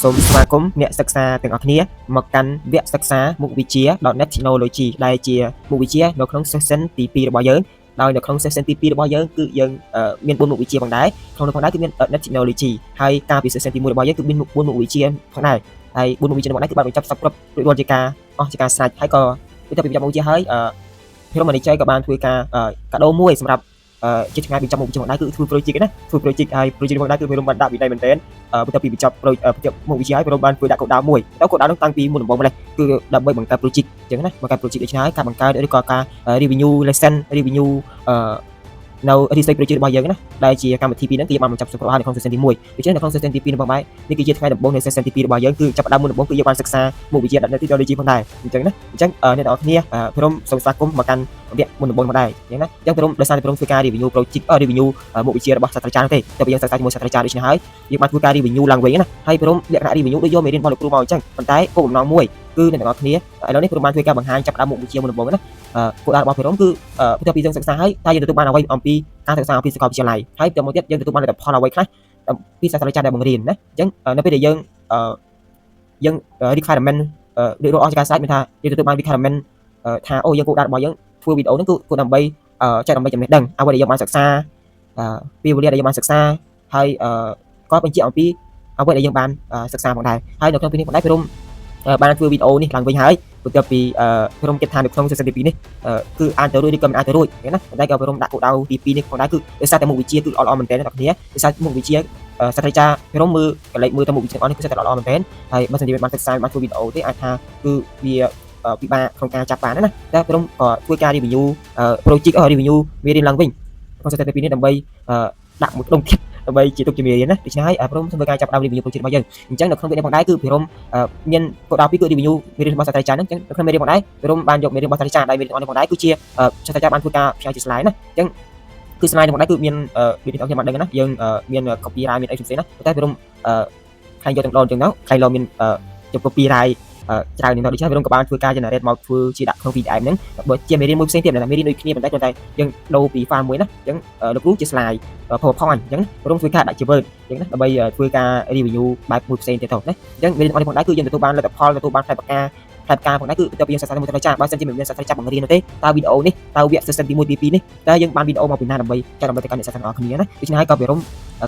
សូមស្វាគមន៍អ្នកសិក្សាទាំងអស់គ្នាមកកាន់វគ្គសិក្សាមុខវិជ្ជា .NET Technology ដែលជាមុខវិជ្ជានៅក្នុង session ទី2របស់យើងដោយនៅក្នុង session ទី2របស់យើងគឺយើងមាន4មុខវិជ្ជាផងដែរក្នុងនោះផងដែរគឺមាន .NET Technology ហើយកាលពី session ទី1របស់យើងគឺមាន4មុខវិជ្ជាផងដែរហើយ4មុខវិជ្ជារបស់ដែរគឺបានបញ្ចប់សពគ្រប់រួចរាល់ជាការអស់ជាការស្រេចហើយក៏បន្ទាប់ពីបញ្ចប់មុខវិជ្ជាហើយក្រុម manager ក៏បានធ្វើការកាដូមួយសម្រាប់ជាថ្ងៃបញ្ចប់មុខវិជ្ជាផងដែរគឺធ្វើ project ណាធ្វើ project ហើយ project ផងដែរគឺមានបានដាក់វិន័យមែនទែនបន្ទាប់ពីបញ្ចប់មុខវិជ្ជាហើយក្រុមបានធ្វើដាក់កោដដៅមួយទៅកោដដៅនោះតាំងពីមុនដំបូងម្លេះគឺដើម្បីបង្កើត project អញ្ចឹងណាបង្កើត project ដូចនេះហើយការបង្កើតឬក៏ការ review lesson review នៅ research project របស់យើងណាដែលជាកម្មវិធីពីរហ្នឹងគឺយើងបានបញ្ចប់សរុបហើយនៅក្នុង session ទី1ដូច្នេះនៅក្នុង session ទី2របស់បែបនេះគឺជាថ្ងៃដំបូងនៃ session ទី2របស់យើងគឺចាប់ផ្ដើមមុនដំបូងគឺយើងបានសិក្សាមុខវិជ្ជា .NET Technology ផងដែរអញ្ចឹងណាអញ្ចឹងអ្នកនរគ្នាព្រមសូមស្វាគមន៍មកកាន់វគ្គមុនដំបូងមកដែរអញ្ចឹងណាអញ្ចឹងព្រមដោយសារតែព្រមធ្វើការ review project review មុខវិជ្ជារបស់សាស្ត្រាចារ្យទេតែយើងសិក្សាជាមួយសាស្ត្រាចារ្យដូច្នេះហើយយើងបានធ្វើការ review ឡើងវិញណាហើយព្រមលក្ខណៈ review ដូចយកមេរៀនរបស់លោកគ្រូមកអញ្ចឹងប៉ុន្តែគោលបំណងមួយគឺអ្នកនរគ្នាឥឡូវនេះព្រមបានធ្វើការបង្ហាញចាប់ផ្ដើមមុខវិជ្ជាមុនដំបូងណាគោលដៅរបស់ព្រមគឺបន្ទាប់ពីយើងសិក្សាហើយតើយើងទទួលបានអ្វីអំពីការសិក្សាអំពីសាកលវិទ្យាល័យហើយទៅមកទៀតយើងទទួលបានលទ្ធផលអ្វីខ្លះពីសាស្ត្រាចារ្យដែលបង្រៀនណាអញ្ចឹងនៅពេលដែលយើង requirement រៀបរាប់អស់ជាការស្រេចមានថាយើងទទួលបាន requirement ថាអូយើងគោលដៅរបស់យើងធ្វើវីដេអូហ្នឹងគឺដើម្បីចែករំលែកចំណេះដឹងអ្វីដែលយើងបានសិក្សាពីវេលាដែលយើងបានសិក្សាហើយក៏បញ្ជាក់អំពីអ្វីដែលយើងបានសិក្សាផងដែរហើយនៅក្នុងពេលនេះផងដែរព្រមបានធ្វើវីដេអូនេះឡើងវិញហើយបន្ទាប់ពីព្រមគិតថានៅក្នុង session ទី2នេះគឺអាចទៅរួចឬក៏មិនអាចទៅរួចណាប៉ុន្តែក៏ព្រមដាក់គោលដៅទី2នេះផងដែរគឺដោយសារតែមុខវិជ្ជាគឺល្អមែនទែនអ្នកនរគ្នាដោយសារមុខវិជ្ជាសាស្ត្រាចារ្យព្រមមើលកលេចមើលទៅមុខវិជ្ជាទាំងអស់នេះគឺសិតតែល្អមែនទែនហើយបើសិនជាបានសិក្សាបានធ្វើវីដេអូទេអាចថាគឺវាពិបាកក្នុងការចាប់បានណាតែព្រមក៏ធ្វើការ review project review មេរៀនឡើងវិញក្នុង session ទី2នេះដើម្បីដាក់មួយដុំទៀតដើម្បីជាទុកជាមេរៀនណាដូច្នេះហើយព្រមធ្វើការចាប់ដើម review project របស់យើងអញ្ចឹងនៅក្នុងវីដេអូផងដែរគឺព្រមមានគោលដៅពីគឺ review មេរៀនរបស់សាស្ត្រាចារ្យហ្នឹងអញ្ចឹងនៅក្នុងមេរៀនផងដែរព្រមបានយកមេរៀនរបស់សាស្ត្រាចារ្យដែលមេរៀនទាំងអស់នេះផងដែរគឺជាសាស្ត្រាចារ្យបានធ្វើការផ្សាយជា slide ណាអញ្ចឹងគឺ slide នេះផងដែរគឺមានដូចអ្នកខ្ញុំបានដឹងណាយើងមាន copyright មានអីផ្សេងៗណាតែព្រមខ្លាញ់យកទាំងដងអញ្ចឹងទៅខ្លាញ់មានយក copyright ច្រើននេះដូច្នេះព្រមក៏បានធ្វើការ generate មកធ្វើជាដាក់ក្នុង PDF ហ្នឹងបើជាមេរៀនមួយផ្សេងទៀតតែមេរៀនដូចគ្នាប៉ុន្តែគ្រាន់តែយើងដូរពី file មួយណាអញ្ចឹងលោកគ្រូជា slide PowerPoint អញ្ចឹងព្រមធ្វើការដាក់ជា Word អញ្ចឹងណាដើម្បីធ្វើការ review បែបមួយផ្សេងទៀតទៅណាអញ្ចឹងមេរៀនរបស់នេះផងដែរគឺយើងទទួលបានលទ្ធផលទទួលបានផ្លែផ្កាផងដែរគឺបន្ទាប់ពីយើងសិក្សាជាមួយសាស្ត្រាចារ្យបើសិនជាមិនមានសាស្ត្រាចារ្យបង្រៀននោះទេតើវីដេអូនេះតើវគ្គ session ទី1ទី2នេះតើយើងបានវីដេអូមកពីណាដើម្បីចែករំលែកទៅកាន់អ្នកសិក្សាទាំងអស់គ្នាណាដូច្នេះហើយក៏ព្រម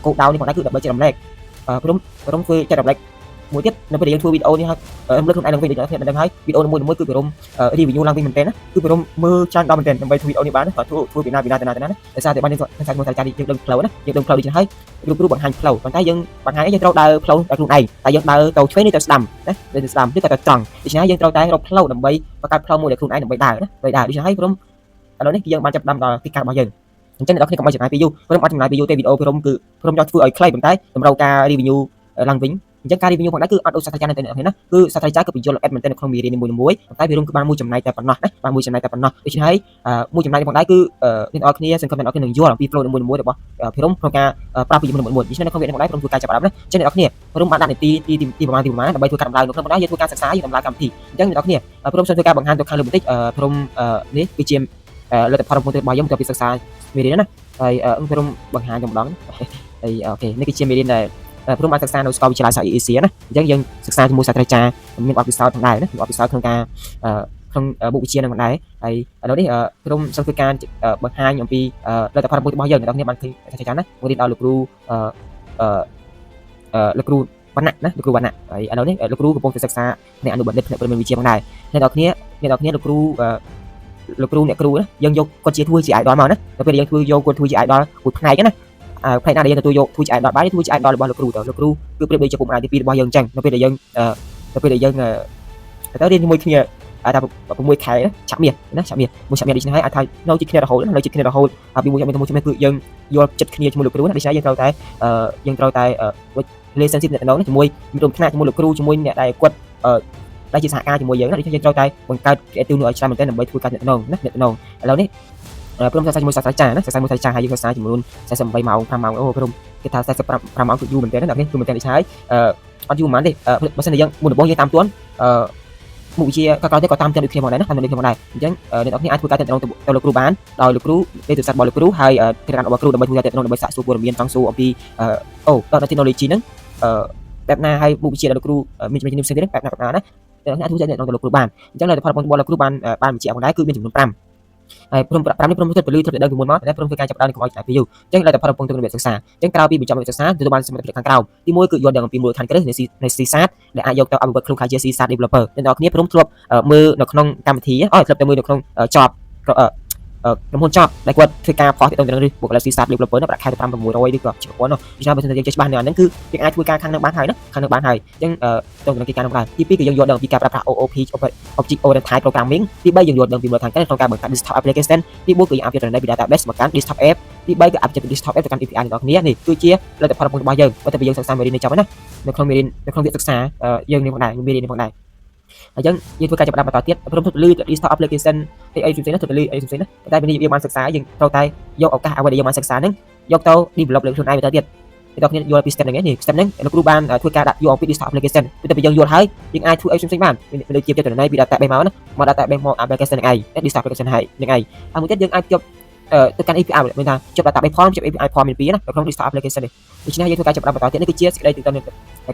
គោលដៅនេះផងដែរគឺដើម្បីចែករំលែកព្រមធ្វើចែករំលែកមួយទៀតនៅពេលយើងធ្វើវីដេអូនេះហើយរំលឹកខ្លួនឯងឡើងវិញដូចអ្នកដឹងហើយវីដេអូមួយគឺព្រម review ឡើងវិញមែនទែនណាគឺព្រមមើលច្រើនដល់មែនទែនដើម្បីធ្វើវីដេអូនេះបានក៏ធ្វើពីណាទៅណាដោយសារតែបានយើងសិក្សាមួយសាស្ត្រាចារ្យយើងដឹងផ្លូវណាយើងដឹងផ្លូវដូចនេះហើយគ្រូបង្ហាញផ្លូវប៉ុន្តែយើងបង្ហាញយើងត្រូវដើរផ្លូវដោយខ្លួនឯងតែយើងដើរទៅឆ្វេងឬទៅស្ដាំណាទៅស្ដាំឬក៏ទៅត្រង់ដូច្នេះយើងត្រូវតែរកផ្លូវដើម្បីបង្កើតផ្លូវមួយដែលខ្លួនឯងដើម្បីដើរណាដូច្នេះហើយព្រមឥឡូវនេះគឺយើងបានចាប់ផ្ដើមដល់ទីការរបស់យើងអញ្ចឹងអ្នកនរគ្នាកុំឲ្យចំណាយពេលយូរព្រមអត់ចំណាយពេលយូរទេវីដេអូព្រមគឺព្រមចង់ធ្វើឲ្យខ្លីប៉ុន្តែតម្រូវការ review ឡើងវិញអញ្ចឹងការ review ផងដែរគឺអត់ដូចសាស្ត្រាចារ្យនៅណាគឺសាស្ត្រាចារ្យគឺបញ្យល់ល្អិតមែនទែននៅក្នុងមេរៀននីមួយៗប៉ុន្តែវារួមគឺបានមួយចំណែកតែប៉ុណ្ណោះណាបានមួយចំណែកតែប៉ុណ្ណោះដូច្នេះហើយមួយចំណែកផងដែរគឺអ្នកនរគ្នាសង្ឃឹមអ្នកនរគ្នានឹងយល់អំពី flow នីមួយៗរបស់ព្រមក្នុងការប្រើពីមួយដូច្នេះនៅក្នុងវីដេអូផងដែរព្រមធ្វើការចាប់ផ្ដើមណាអញ្ចឹងអ្នកនរគ្នាព្រមបានដាក់នីតិទីប្រមាណដើម្បីធ្វើការដំឡើងនៅក្នុងផងដែរយើងធ្វើការសិក្សាយើងដំឡើងកម្មវិធីអញ្ចឹងអ្នកនរគ្នាព្រមសូមធ្វើការបង្ហាញទៅខាងលើបន្តិចព្រមនេះគឺជាលទ្ធផលរបស់យើងបន្ទាប់ពីសិក្សាមេរៀនណាហើយព្រមបង្ហាញតែម្ដងហើយអូខេនេះគឺជាមេរៀនដែលព្រមបានសិក្សានៅសាកលវិទ្យាល័យសាកល EC ណាអញ្ចឹងយើងសិក្សាជាមួយសាស្ត្រាចារ្យមានបទពិសោធន៍ផងដែរណាមានបទពិសោធន៍ក្នុងការក្នុងមុខវិជ្ជានឹងផងដែរហើយឥឡូវនេះព្រមសូមធ្វើការបង្ហាញអំពីលទ្ធផលរបស់យើងអ្នកនរគ្នាបានឃើញសាស្ត្រាចារ្យណាបង្រៀនដល់លោកគ្រូលោកគ្រូវណ្ណៈណាលោកគ្រូវណ្ណៈហើយឥឡូវនេះលោកគ្រូកំពុងតែសិក្សាអ្នកអនុបណ្ឌិតផ្នែកព្រមានវិជ្ជាផងដែរអ្នកនរគ្នាលោកគ្រូអ្នកគ្រូណាយើងយកគាត់ជាធ្វើជា idol មកណាដល់ពេលយើងយកគាត់ធ្វើជា idol មួយផ្នែកណាផ្នែកណាដែលយើងទទួលយកធ្វើជា idol បានធ្វើជា idol របស់លោកគ្រូទៅលោកគ្រូគឺប្រៀបដូចជាពុកម្ដាយទី2របស់យើងអញ្ចឹងនៅពេលដែលយើងទៅរៀនជាមួយគ្នាតែ6ខែឆាប់មាសណាឆាប់មាសមួយឆាប់មាសដូច្នេះហើយអាចថានៅជិតគ្នារហូតនៅជិតគ្នារហូតពីមួយជាមួយគឺយើងយល់ចិត្តគ្នាជាមួយលោកគ្រូណាដូច្នេះយើងត្រូវតែrelationship អ្នកតំណងជាមួយរួមថ្នាក់ជាមួយលោកគ្រូជាមួយអ្នកដែលគាត់ដែលជាសហការជាមួយយើងណាដូច្នេះយើងត្រូវតែបង្កើត creative ឲ្យច្រើនមែនទែនដើម្បីធ្វើការអ្នកតំណងណាអ្នកតំណងឥឡូវនេះព្រមសិក្សាជាមួយសាស្ត្រាចារ្យណាសិក្សាជាមួយសាស្ត្រាចារ្យហើយយើងសិក្សាចំនួន48ម៉ោង5ម៉ោងអូព្រមគេថា45ម៉ោងគឺយូរមែនទែនណាអ្នកនេះគឺមែនទែនដូច្នេះហើយអត់យូរប៉ុន្មានទេបើសិនជាយើងមុនដំបូងយើងតាមទាន់មុខវិជ្ជាក៏ក្រោយទៅក៏តាមទាន់ដូចគ្នាមកដែរណាតាមដូចគ្នាមកដែរអញ្ចឹងអ្នកនរគ្នាអាចធ្វើការទាក់ទងទៅលោកគ្រូបានដោយលោកគ្រូលេខទូរស័ព្ទរបស់លោកគ្រូហើយធនធានរបស់គ្រូដើម្បីធ្វើការទាក់ទងដើម្បីសាកសួរព័ត៌មានចង់សួរអំពីTechnology ហ្នឹង បែបណាហើយមុខវិជ្ជាដែលលោកគ្រូមានជំនាញផ្សេងទៀតបែបណាណាអ្នកធ្វើអ្នកលោកគ្រូបានអញ្ចឹងលទ្ធផលរបស់លោកគ្រូបានបញ្ជាក់ផងដែរគឺមានចំនួន5ហើយព្រម5នេះព្រមធ្វើពលឺធ្វើដើមពីមុនមកតែព្រមធ្វើការចាប់ដើមកុំឲ្យចំណាយពេលយូរអញ្ចឹងលទ្ធផលកំពុងទៅវិទ្យាសាស្ត្រអញ្ចឹងក្រៅពីបញ្ចប់វិទ្យាសាស្ត្រទទួលបានសមត្ថភាពខាងក្រោមទី1គឺយល់ដឹងអំពីមូលដ្ឋានគ្រឹះនៃ C SAT ដែលអាចយកទៅអភិវឌ្ឍខ្លួនខាងជា C SAT developer អ្នកនរគ្នាព្រមធ្លាប់មើលនៅក្នុងកម្មវិធីធ្លាប់តែមើលនៅក្នុង job ក្រុមហ៊ុនចប់ដែលគាត់ធ្វើការផុសទៅនឹងបុគ្គលិក C SAT developer ណាប្រាក់ខែទៅ5-600ឬក៏1000នោះដូច្នេះបើសិនជាយើងចេះច្បាស់នៅអាហ្នឹងគឺយើងអាចធ្វើការខាងនឹងបានហើយណាខាងនឹងបានហើយអញ្ចឹងទៅនឹងកិច្ចការនោះបានទី2គឺយើងយល់ដឹងពីការប្រើប្រាស់ OOP Object Oriented Programming ទី3យើងយល់ដឹងពីមូលដ្ឋានគ្រឹះក្នុងការបង្កើត desktop application ទី4គឺយើងអភិវឌ្ឍពី database មកកាន់ desktop app ទី3គឺអភិវឌ្ឍពី desktop app ទៅកាន់ API របស់គ្នានេះគឺជាលទ្ធផលរបស់យើងបើតែយើងសិក្សាមេរៀននេះចប់ហើយណានៅក្នុងមេរៀននៅក្នុងវិទ្យាសាស្ត្រយើងនេះផងដែរមេរៀននេះផងដែរអញ្ចឹងយើងធ្វើការចាប់ផ្ដើមបន្តទៀតព្រមទាំងលឺ desktop application អីផ្សេងៗណាទៅលឺអីផ្សេងៗណាតែពេលនេះយើងបានសិក្សាយើងត្រូវតែយកឱកាសអ្វីដែលយើងបានសិក្សាហ្នឹងយកទៅ develop លើខ្លួនឯងបន្តទៀតអ្នកគ្នាយល់ពី step ហ្នឹងនេះ step ហ្នឹងលោកគ្រូបានធ្វើការដាក់យកអំពី desktop application ពេលតែយើងយល់ហើយយើងអាចធ្វើអីផ្សេងៗបានដូចជាទៅណៃពី database មកណាមក database មក application ហ្នឹងឯង desktop application ហើយហ្នឹងឯងហើយមួយទៀតយើងអាចយកទៅកាន់ API មានថាជិប database ផងជិប API ផងមានពីរណានៅក្នុង desktop application នេះដូច្នេះយើងធ្វើការចាប់ផ្ដើមបន្តទៀតនេះគឺជាសេចក្តីទូទៅនៃ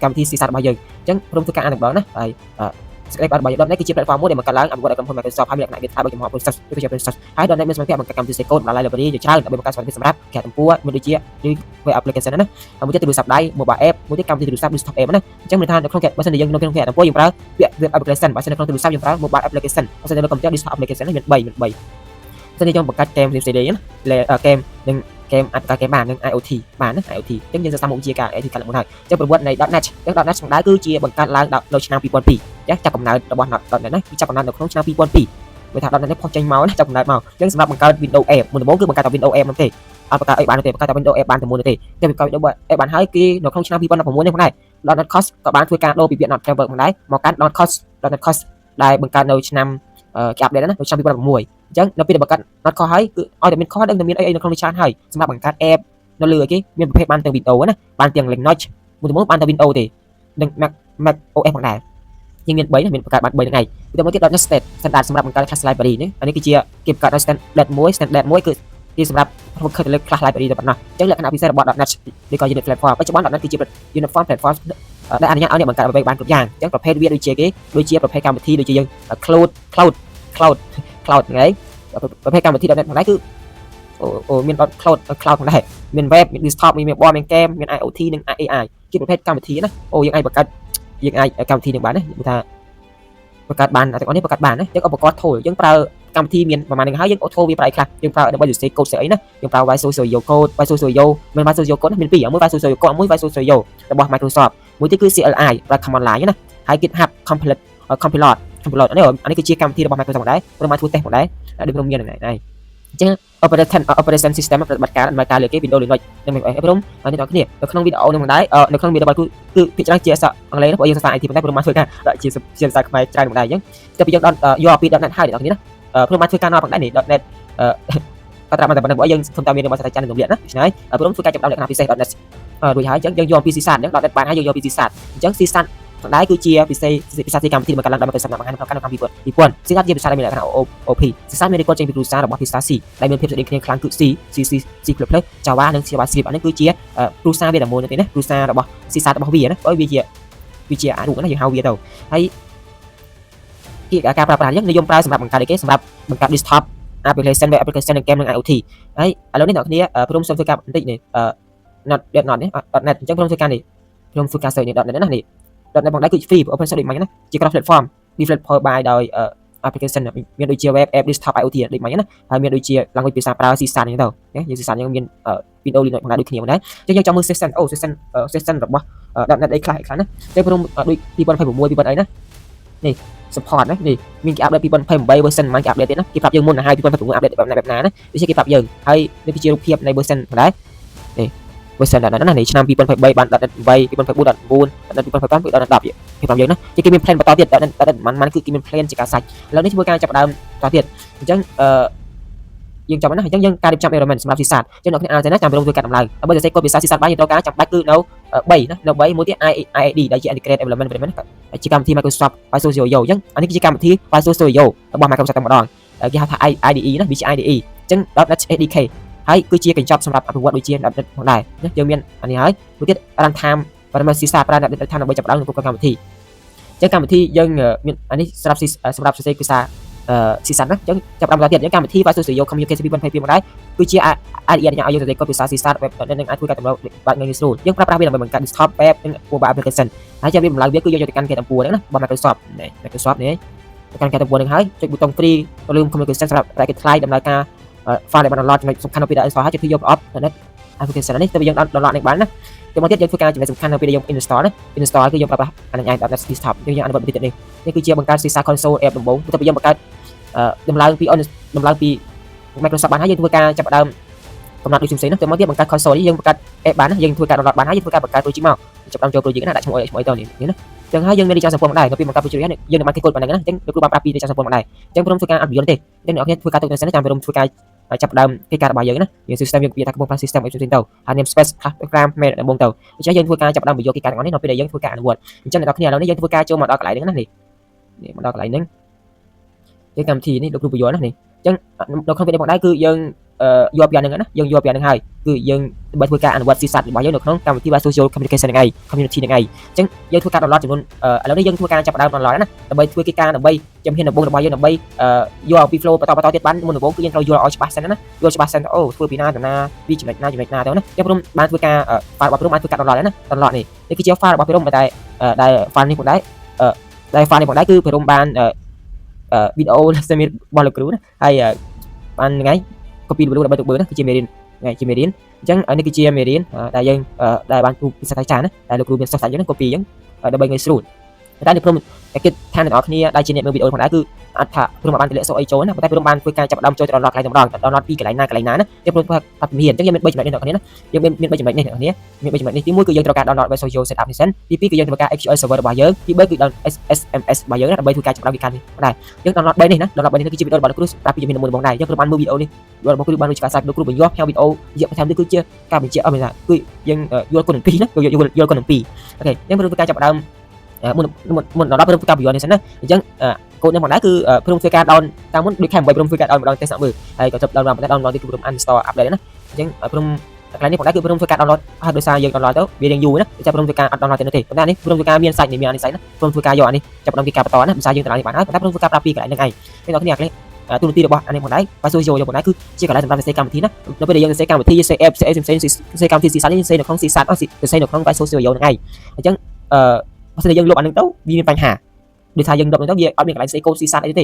កម្មវិធី C SAT របស់យើងអញ្ចឹងព្រមធ្វើការអានម្ដងណាហើយសេចក្តីរបស់ .NET គឺជា platform មួយដែលបង្កើតឡើងអភិវឌ្ឍឲ្យក្រុមហ៊ុន Microsoft ហើយមានលក្ខណៈ GitHub ដូចជា process ដូចជា process ហើយ .NET មានសមត្ថភាពបង្កើតកម្មវិធី C code បណ្ដាល library ជាច្រើនដើម្បីបង្កើតសមត្ថភាពសម្រាប់គេទំព័រមានដូចជា web application ណាហើយមួយទៀតទូរស័ព្ទដៃ mobile app មួយទៀតកម្មវិធីទូរស័ព្ទ desktop app ណាអញ្ចឹងមានថានៅក្នុងបើសិនជាយើងនៅក្នុងគេទំព័រយើងប្រើ web application បើសិននៅក្នុងទូរស័ព្ទយើងប្រើ mobile application បើសិននៅក្នុង desktop application មាន3បើសិនជាយើងបង្កើត game ផ្សេងៗណាgame និង game អាចបង្កើត game បាននិង IoT បានណា IoT អញ្ចឹងយើងសិក្សាមុខវិជ្ជាការ IoT កាត់ឡើងមុនហើយអញ្ចឹងប្រវត្តិនៃ .NET អញ្ចឹង .NET ស្ដៅគឺជាបង្កើតឡើងនៅឆ្នាំ2002ចាចាប់កំណើតរបស់ .NET ណាចាប់កំណើតនៅក្នុងឆ្នាំ2002វាថា .NET នេះផុសចេញមកណាចាប់កំណើតមកអញ្ចឹងសម្រាប់បង្កើត Windows App មុនដំបូងគឺបង្កើតតែ Windows App នោះទេអត់បង្កើតអីបានទេបង្កើតតែ Windows App បានតែមួយទេតែបង្កើត Windows App បានហើយគឺនៅក្នុងឆ្នាំ2016នេះផងដែរ .NET Core ក៏បានធ្វើការដូរពីពាក្យ .NET Framework ផងដែរមកកាន់ .NET Core ដែលបង្កើតនៅឆ្នាំគេអាប់ដេតណានៅឆ្នាំ2016អញ្ចឹងនៅពេលដែលបង្កើត .NET Core ហើយគឺឲ្យតែមាន Core ដឹងតែមានអីនៅក្នុងនេះច្រើនហើយសម្រាប់បង្កើត App នៅលើគេមានប្រភេទបានទាំង Windows ណាបានទាំង Linux មួយទៅបានតែ Windows ទេនិង Mac OS ផងដែរយើងមាន3ណាមានបង្កើតបាន3ហ្នឹងឯងពីទៅមកទៀត .NET Standard សម្រាប់បង្កើត class library នេះអានេះគឺជាគេបង្កើតនៅ standard 1គឺគេសម្រាប់ធ្វើខិតទៅលើ class library តែប៉ុណ្ណោះអញ្ចឹងលក្ខណៈពិសេសរបស់ .NET នេះក៏ Unit Platform បច្ចុប្បន្ន .NET គឺជា Uniform Platform ដែលអនុញ្ញាតឲ្យអ្នកបង្កើតអ្វីបានគ្រប់យ៉ាងអញ្ចឹងប្រភេទវាដូចជាគេដូចជាប្រភេទកម្មវិធីដូចជាយើង cloud ហ្នឹងឯងប្រភេទកម្មវិធី .NET ផងដែរគឺមាន cloud ផងដែរមាន web មាន desktop មាន mobile មាន game មាន IoT និង AI ជាប្រភេទកម្មវិធីណាយើងអាចបង្កើតយើងអាចកម្មវិធីនឹងបានណាគឺថាបង្កើតបានទាំងអស់នេះបង្កើតបានណាយើងឧបករណ៍ tool យើងប្រើកម្មវិធីមានប្រហែលនឹងហើយយើង auto វាប្រើអីខ្លះយើងប្រើដើម្បីសរសេរ code ស្អីណាយើងប្រើ Visual Studio Code Visual Studio មាន Visual Studio Code មានពីរមួយ Visual Studio Code មួយ Visual Studio របស់ Microsoft មួយទៀតគឺ CLI ប្រើ Command Line ណាហើយ GitHub Copilot អានេះគឺជាកម្មវិធីរបស់ Microsoft ដែរព្រមមកធ្វើតេស្តផងដែរដូចខ្ញុំមានហ្នឹងឯងអញ្ចឹង operation system ប្រតិបត្តិការលើគេ Windows Linux នឹងអីព្រមអ្នកទាំងគ្នានៅក្នុងវីដេអូនេះផងដែរនៅក្នុងវីដេអូគឺភាគច្រើនជាភាសាអង់គ្លេសព្រោះយើងសិក្សា IT ប៉ុន្តែព្រមមកធ្វើការជាភាសាខ្មែរច្រើនផងដែរអញ្ចឹងតែពីយើងយកពី .NET ហើយអ្នកទាំងគ្នាណាព្រមមកធ្វើការណផងដែរនេះ .NET ក៏ត្រាប់តែប៉ុណ្្នឹងបើយើងសុំតាមមានរបស់សាស្ត្រាចារ្យនឹងរំលាក់ណាដូច្នេះព្រមធ្វើការចាប់ដើមលក្ខណៈពិសេស .NET រួចហើយអញ្ចឹងយើងយកពី C SAT អញ្ចឹង .NET បានហើយយើងយកពី C SAT អញ្ចឹង C SAT ផងដែរគឺជាភាសាកម្មវិធីបង្កើតឡើងដើម្បីសម្រាប់បង្ហាញក្នុងកម្មវិធីC SAT ជាភាសាដែលមានលក្ខណៈ OP C SAT មានរៀបចេញពីគ្រួសាររបស់ភាសា C ដែលមានភាពស្តីគ្នាខ្លាំងគឺ C Java និង JavaScript អានេះគឺជាគ្រួសារវាតែមួយទេណាគ្រួសាររបស់ C SAT របស់វាណាព្រោះវាជាអារូបណាយើងហៅវាទៅហើយការប្រើប្រាស់អញ្ចឹងនិយមប្រើសម្រាប់បង្កើតអីគេសម្រាប់បង្កើត desktop application web application និង game និង IoT ហើយឥឡូវនេះអ្នកគ្នាព្រមសុំធ្វើការបន្តិចនេះ.NET នេះ .NET អញ្ចឹងព្រមធ្វើការនេះព្រមធ្វើការ search នេះ .NET ណានេះ.NET ផងដែរគឺ free open source ដូចម៉េចណាជា cross platform developed by ដោយ application មានដូចជា web app desktop IoT ដូចម៉េចណាហើយមានដូចជា language ភាសាប្រើ C SAT ហ្នឹងទៅយើង C SAT យើងមាន Windows Linux ផងដែរដូចគ្នាផងដែរអញ្ចឹងយើងចង់មើល session របស់ .NET អីខ្លះណាតែព្រមដូច2026 2000អីណានេះ support ណានេះមានគេអាប់ដេត2028 version មិនគេអាប់ដេតទេណាគេប្រាប់យើងមុនទៅហើយ2026អាប់ដេតបែបណាណាដូចជាគេប្រាប់យើងហើយនេះគឺជារូបភាពនៃ version ផងដែរនេះ version ណានេះឆ្នាំ2023បាន .NET 8 2024 .NET 2025គឺ .NET 10គេប្រាប់យើងណាគេមាន plan បន្តទៀត .NET មិនគឺគេមាន plan ជាការសាច់ឥឡូវនេះធ្វើការចាប់ដើមតទៀតអញ្ចឹងយើងចាំណាអញ្ចឹងយើងការរៀបចំ environment សម្រាប់ C SAT អញ្ចឹងអ្នកគ្នាអាចណាចាំរួមធ្វើការដំឡើងដើម្បីសរសេរកូដភាសា C SAT បានយើងត្រូវការចាំបាច់គឺនៅ3ណានៅ3មួយទៀត IAD ដែលជា Integrated Development Environment ជាកម្មវិធី Microsoft Visual Studio អញ្ចឹងអានេះគឺជាកម្មវិធី Visual Studio របស់ Microsoft តែម្ដងគេហៅថា IDE ណាវាជា IDE អញ្ចឹង .NET SDK ហើយគឺជាកញ្ចប់សម្រាប់អភិវឌ្ឍដូចជា .NET ផងដែរណាយើងមានអានេះហើយមួយទៀត runtime បើមិនស៊ីសាប្រើដាក់ថាដើម្បីចាប់ដើមក្នុងកម្មវិធីចឹងកម្មវិធីយើងមានអានេះសម្រាប់សរសេរភាសាC# ណាចឹងចាប់ដើមបន្តទៀតចឹងកម្មវិធី Visual Studio Communication 2022មកដែរគឺជាអាចឲ្យយើងសរសេរកូដភាសា C# web នឹងអាចធ្វើការតម្រូវបើងាយស្រួលយើងប្រើប្រាស់វាដើម្បីបង្កើត desktop web និង mobile application ហើយចាំវាបំរើវាគឺយកទៅកាន់គេតំពួរហ្នឹងណារបស់ Microsoft នេះកាន់គេតំពួរហ្នឹងហើយចុចប៊ូតុង free ទៅលើ communication សម្រាប់រកគេថ្លៃដំណើរការ file ដែលបាន download ចំណុចសំខាន់នៅពេលដែល install ហើយជួយយកប្រអប់ទៅ application នេះទៅយើង download នេះបានណាទៅមកទៀតយើងធ្វើការចំណុចសំខាន់នៅពេលដែលយើង install ណា install គឺយើងប្រើប្រាស់អានេះឯង desktop យើងអនុវត្តបន្តិចនេះគឺជាបង្កើត C# console app ដំបូងទៅយើងបង្កើតដំឡើងពី Microsoft បានហើយយើងធ្វើការចាប់ដើមកំណត់ដូចផ្សេងៗទៅមកទៀតបង្កើត console នេះយើងបង្កើត app បានណាយើងធ្វើការ download បានហើយយើងធ្វើការបង្កើត project មកចាប់ដើមចូល project ណាដាក់ឈ្មោះអីទៅនេះណាចឹងហើយយើងមានរៀបចំសម្ព័ន្ធមកដែរនៅពេលបង្កើត project នេះយើងនឹងបានគេកូដប៉ុណ្ណឹងណាចឹងលោកគ្រូបានប្រាប់ពីរៀបចំសម្ព័ន្ធមកដែរចឹងព្រមធ្វើការអត់យល់ទេចឹងអ្នកនរធ្វើការទៅទៅសិនចាំព្រមធ្វើការចាប់ដើមកិច្ចការរបស់យើងណាយើង system យើងនិយាយថាកំពុងប្រើ system អីផ្សេងទៅហើយ name space program មេដំបងទៅអញ្ចឹងយើងធ្វើការចាប់ដើមបញ្យកកិច្ចការទាំងអស់នេះនៅពេលដែលយើងធ្វើការអនុវត្តអញ្ចឹងអ្នកនរគ្នាឥឡូវនេះយើងធ្វើការចូលមកដល់កន្លែងហ្នឹងណានេះមកដល់កន្លែងហ្នឹងយើងកម្មវិធីនេះលោកគ្រូបញ្យល់ណានេះអញ្ចឹងនៅក្នុងវីដេអូផងដែរគឺយើងយកពីអាហ្នឹងណាយើងយកពីអាហ្នឹងហើយគឺយើងដើម្បីធ្វើការអនុវត្ត C# របស់យើងនៅក្នុងកម្មវិធី Visual Communication ហ្នឹងឯង community ហ្នឹងឯងអញ្ចឹងយើងធ្វើការ download ចំនួនឥឡូវនេះយើងធ្វើការចាប់ដើម download ណាដើម្បីធ្វើកិច្ចការដើម្បីជំហានដំបូងរបស់យើងដើម្បីយកពី flow បន្តទៀតបានមុនដំបូងគឺយើងត្រូវយល់ឲ្យច្បាស់សិនណាយល់ច្បាស់សិនអូធ្វើពីណាទៅណាពីចំណុចណាទៅណាអញ្ចឹងព្រមបានធ្វើការ file របស់ព្រមបានធ្វើការ download ណា download នេះគឺជា file របស់ព្រមតែដែល file នេះផងដែរដែល file នេះផងដែរគឺព្រមបានវីដេអូសេមីរបស់លោកគ្រូណាហើយបានថ្ងៃ copy ដើម្បីទុកមើលណាគឺជាមេរៀនជាមេរៀនអញ្ចឹងនេះគឺជាមេរៀនដែលយើងដែលបានទូពិសេសចាណាដែលលោកគ្រូមានសិស្សតែយើង copy អញ្ចឹងដើម្បីងាយស្រួលតែនេះព្រមតែគិតថាអ្នកនរគ្នាដែលជាអ្នកមើលវីដេអូផងដែរគឺអត់ថាព្រមបានទម្លាក់សូអីចូលណាតែព្រមបានធ្វើការចាប់ដើមចូលទៅ download កន្លែងតម្រង download ពីកន្លែងណាណាយើងព្រមថាជំនាញអញ្ចឹងយើងមាន3ចំណុចនេះអ្នកនរគ្នាណាយើងមាន3ចំណុចនេះអ្នកនរគ្នាមាន3ចំណុចនេះទី1គឺយើងត្រូវការ download Visual Studio setup នេះសិនទី2គឺយើងត្រូវការ SQL server របស់យើងទី3គឺ download SMS របស់យើងណាដើម្បីធ្វើការចាប់ដើមវិការនេះដែរយើង download 3នេះណា download 3នេះគឺជាវីដេអូរបស់លោកគ្រូប្រាប់ពីជំនាញមួយៗដែរយើងព្រមបានមើលវីដេអូនេះរបស់គ្រូបានដូចការសាច់លោកគ្រូបញ្យល់ផ្សាយវីដេអូរយៈបន្ថែមនេះគឺជាការបញ្ជាក់អត់មែនថាគឺយើងយល់គុណនឹង2ណាយល់គុណនឹង2អូខេយើងព្រមធ្វើការចាប់ដើមមុនដល់ព្រមធ្វើការបញ្យល់នេះសិនណាអញ្ចឹងកូដនេះមកដែរគឺព្រមធ្វើការ down តាមមុនដូចខែ8ព្រមធ្វើការ down ម្ដងតេស្តមើលហើយក៏ចាប់ down ម្ដង download ទីព្រម uninstall update ណាអញ្ចឹងព្រមកន្លែងនេះផងដែរគឺព្រមធ្វើការ download ហើយដោយសារយើង download ទៅវារៀងយូរណាចាប់ព្រមធ្វើការអត់ download ទេប៉ុន្តែនេះព្រមធ្វើការមានសាច់មានអានេះសាច់ណាព្រមធ្វើការយកអានេះចាប់ដល់ពីការបន្តណាដោយសារយើង download នេះបានហើយប៉ុន្តែព្រមធ្វើការប្រាប់ពីកន្លែងហ្នឹងឯងអ្នកនរគ្នាទូនាទីរបស់អានេះផងដែរ Visual Studio ផងដែរគឺជាកន្លែងសម្រាប់សរសេរកម្មវិធីណានៅពេលដែលយើងសរសេរកម្មវិធី app ផ្សេងៗសរសេរកម្មវិធី C# នេះសរសេរនៅក្នុង C# សរសេរនៅក្នុង Visual Studio ហ្នឹងឯងអញ្ចឹងបើសិនជាយើងលុបអានឹងទៅវាមានបញ្ហាដូចថាយើងលុបទៅវាអត់មានកន្លែងសរសេរកូដ C# អីទេ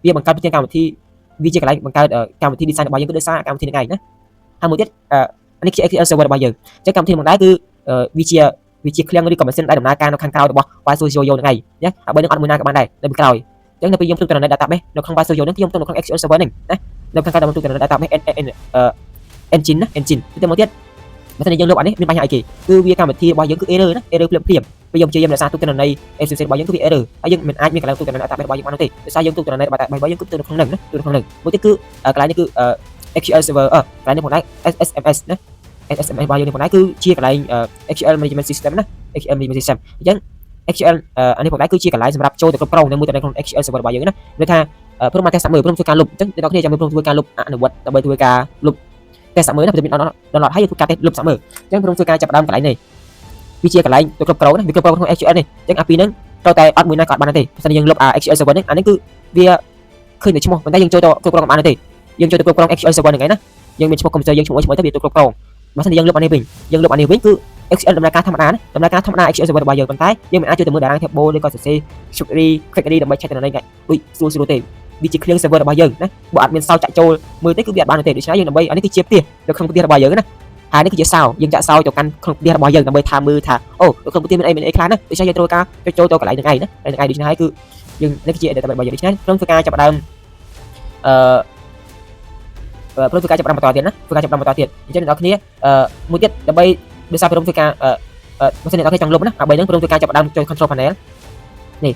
វាបង្កើតជាកម្មវិធីវាជាកន្លែងបង្កើតកម្មវិធី design របស់យើងគឺដោយសារកម្មវិធីហ្នឹងឯងណាហើយមួយទៀតនេះជា SQL server របស់យើងអញ្ចឹងកម្មវិធីហ្នឹងដែរគឺវាជាឃ្លាំងឬក៏ម៉ាស៊ីនដែលដំណើរការនៅខាងក្រោយរបស់ Visual Studio ហ្នឹងឯងណាហើយបើនឹងអត់មួយណាក៏បានដែរនៅពីក្រោយអញ្ចឹងនៅពេលយើងផ្ទុកទៅនៅ database នៅក្នុង Visual Studio ហ្នឹងខ្ញុំផ្ទុកនៅក្នុង SQL server ហ្នឹងណានៅខាងក្រោយដល់ផ្ទុកទៅនៅ database engine ណា engine ទៅមកទៀតបើសិនជាយើងលុបអានេះមានបញ្ហាអីគេគឺវាកម្មវិធីរបស់យើងគឺ error ណា error ភ្លាមពេលយើងព្យាយាមរក្សាទុកទិន្នន័យ SQL របស់យើងគឺវា error ហើយយើងមិនអាចមានកន្លែងទុកទិន្នន័យ database របស់យើងបាននោះទេដោយសារយើងទុកទិន្នន័យ database របស់យើងគឺទៅនៅក្នុងហ្នឹងណាទៅនៅក្នុងហ្នឹងមួយទៀតគឺកន្លែងនេះគឺ SQL server កន្លែងនេះផងដែរ SMS ណា SMS របស់យើងនេះផងដែរគឺជាកន្លែង SQL management system ណា SQL management system អញ្ចឹង SQL អានេះផងដែរគឺជាកន្លែងសម្រាប់ចូលទៅគ្រប់គ្រងនៅមួយទៅក្នុង SQL server របស់យើងណាដូចថាព្រមមកតេស្តមើលព្រមធ្វើការលុបអញ្ចឹងអ្នកនរគ្នាចាំមើលព្រមធ្វើការលុបអនុវត្តដើម្បីធ្វើការលុបតេស្តមើលណាព្រមមាន download ហើយធ្វើការតេស្តលុបសាក់មើលអញ្ចឹងព្រមធ្វើការចាប់ដើមកន្លែងនេះវាជាកន្លែងទៅគ្រប់គ្រងណាវាគ្រប់គ្រងក្នុង SQL នេះអញ្ចឹងអាពីរហ្នឹងត្រូវតែអត់មួយណាក៏អត់បានទេបើមិនយើងលុប SQL server នេះអានេះគឺវាឃើញតែឈ្មោះប៉ុន្តែយើងចូលទៅគ្រប់គ្រងបានទេយើងចូលទៅគ្រប់គ្រង SQL server ហ្នឹងឯណាយើងមានឈ្មោះកុំព្យូទ័រយើងឈ្មោះទៅវាទៅគ្រប់គ្រងបើមិនយើងលុបអានេះវិញគឺ SQL ដំណើរការធម្មតាណាដំណើរការធម្មតា SQL server របស់យើងប៉ុន្តែយើងមិនអាចចូលទៅមើលតារាង table ឬក៏សរសេរ query ដើម្បី check ទិន្នន័យដូចស្រួលទេវាជា clean server របស់យើងណាបើអត់មានសោចាក់ចូលមើលទេគឺវាអត់បានទេដូច្នេះយើងដើម្បីអានេះគឺជាផ្ទះនៅក្នុងផ្ទះរបស់យើងណាហើយនេះគឺជាសោយើងចាក់សោទៅកាន់ក្នុងផ្ទះរបស់យើងដើម្បីថាមើលថាអូក្នុងផ្ទះមានអីខ្លះណាដូច្នេះយើងត្រូវការចូលទៅកន្លែងហ្នឹងឯងណាកន្លែងហ្នឹងឯងដូច្នេះហើយគឺយើងនេះគឺជា database របស់យើងដូច្នេះព្រមធ្វើការចាប់ដើមព្រមធ្វើការចាប់ដើមបន្តទៀតណាធ្វើការចាប់ដើមបន្តទៀតអញ្ចឹងអ្នកនរគ្នាមួយទៀតដើម្បីដោយសារព្រមធ្វើការបើសិនអ្នកនរគ្នាចង់លុបណាអា3ហ្នឹងព្រមធ្វើការចាប់ដើមចូល control panel នេ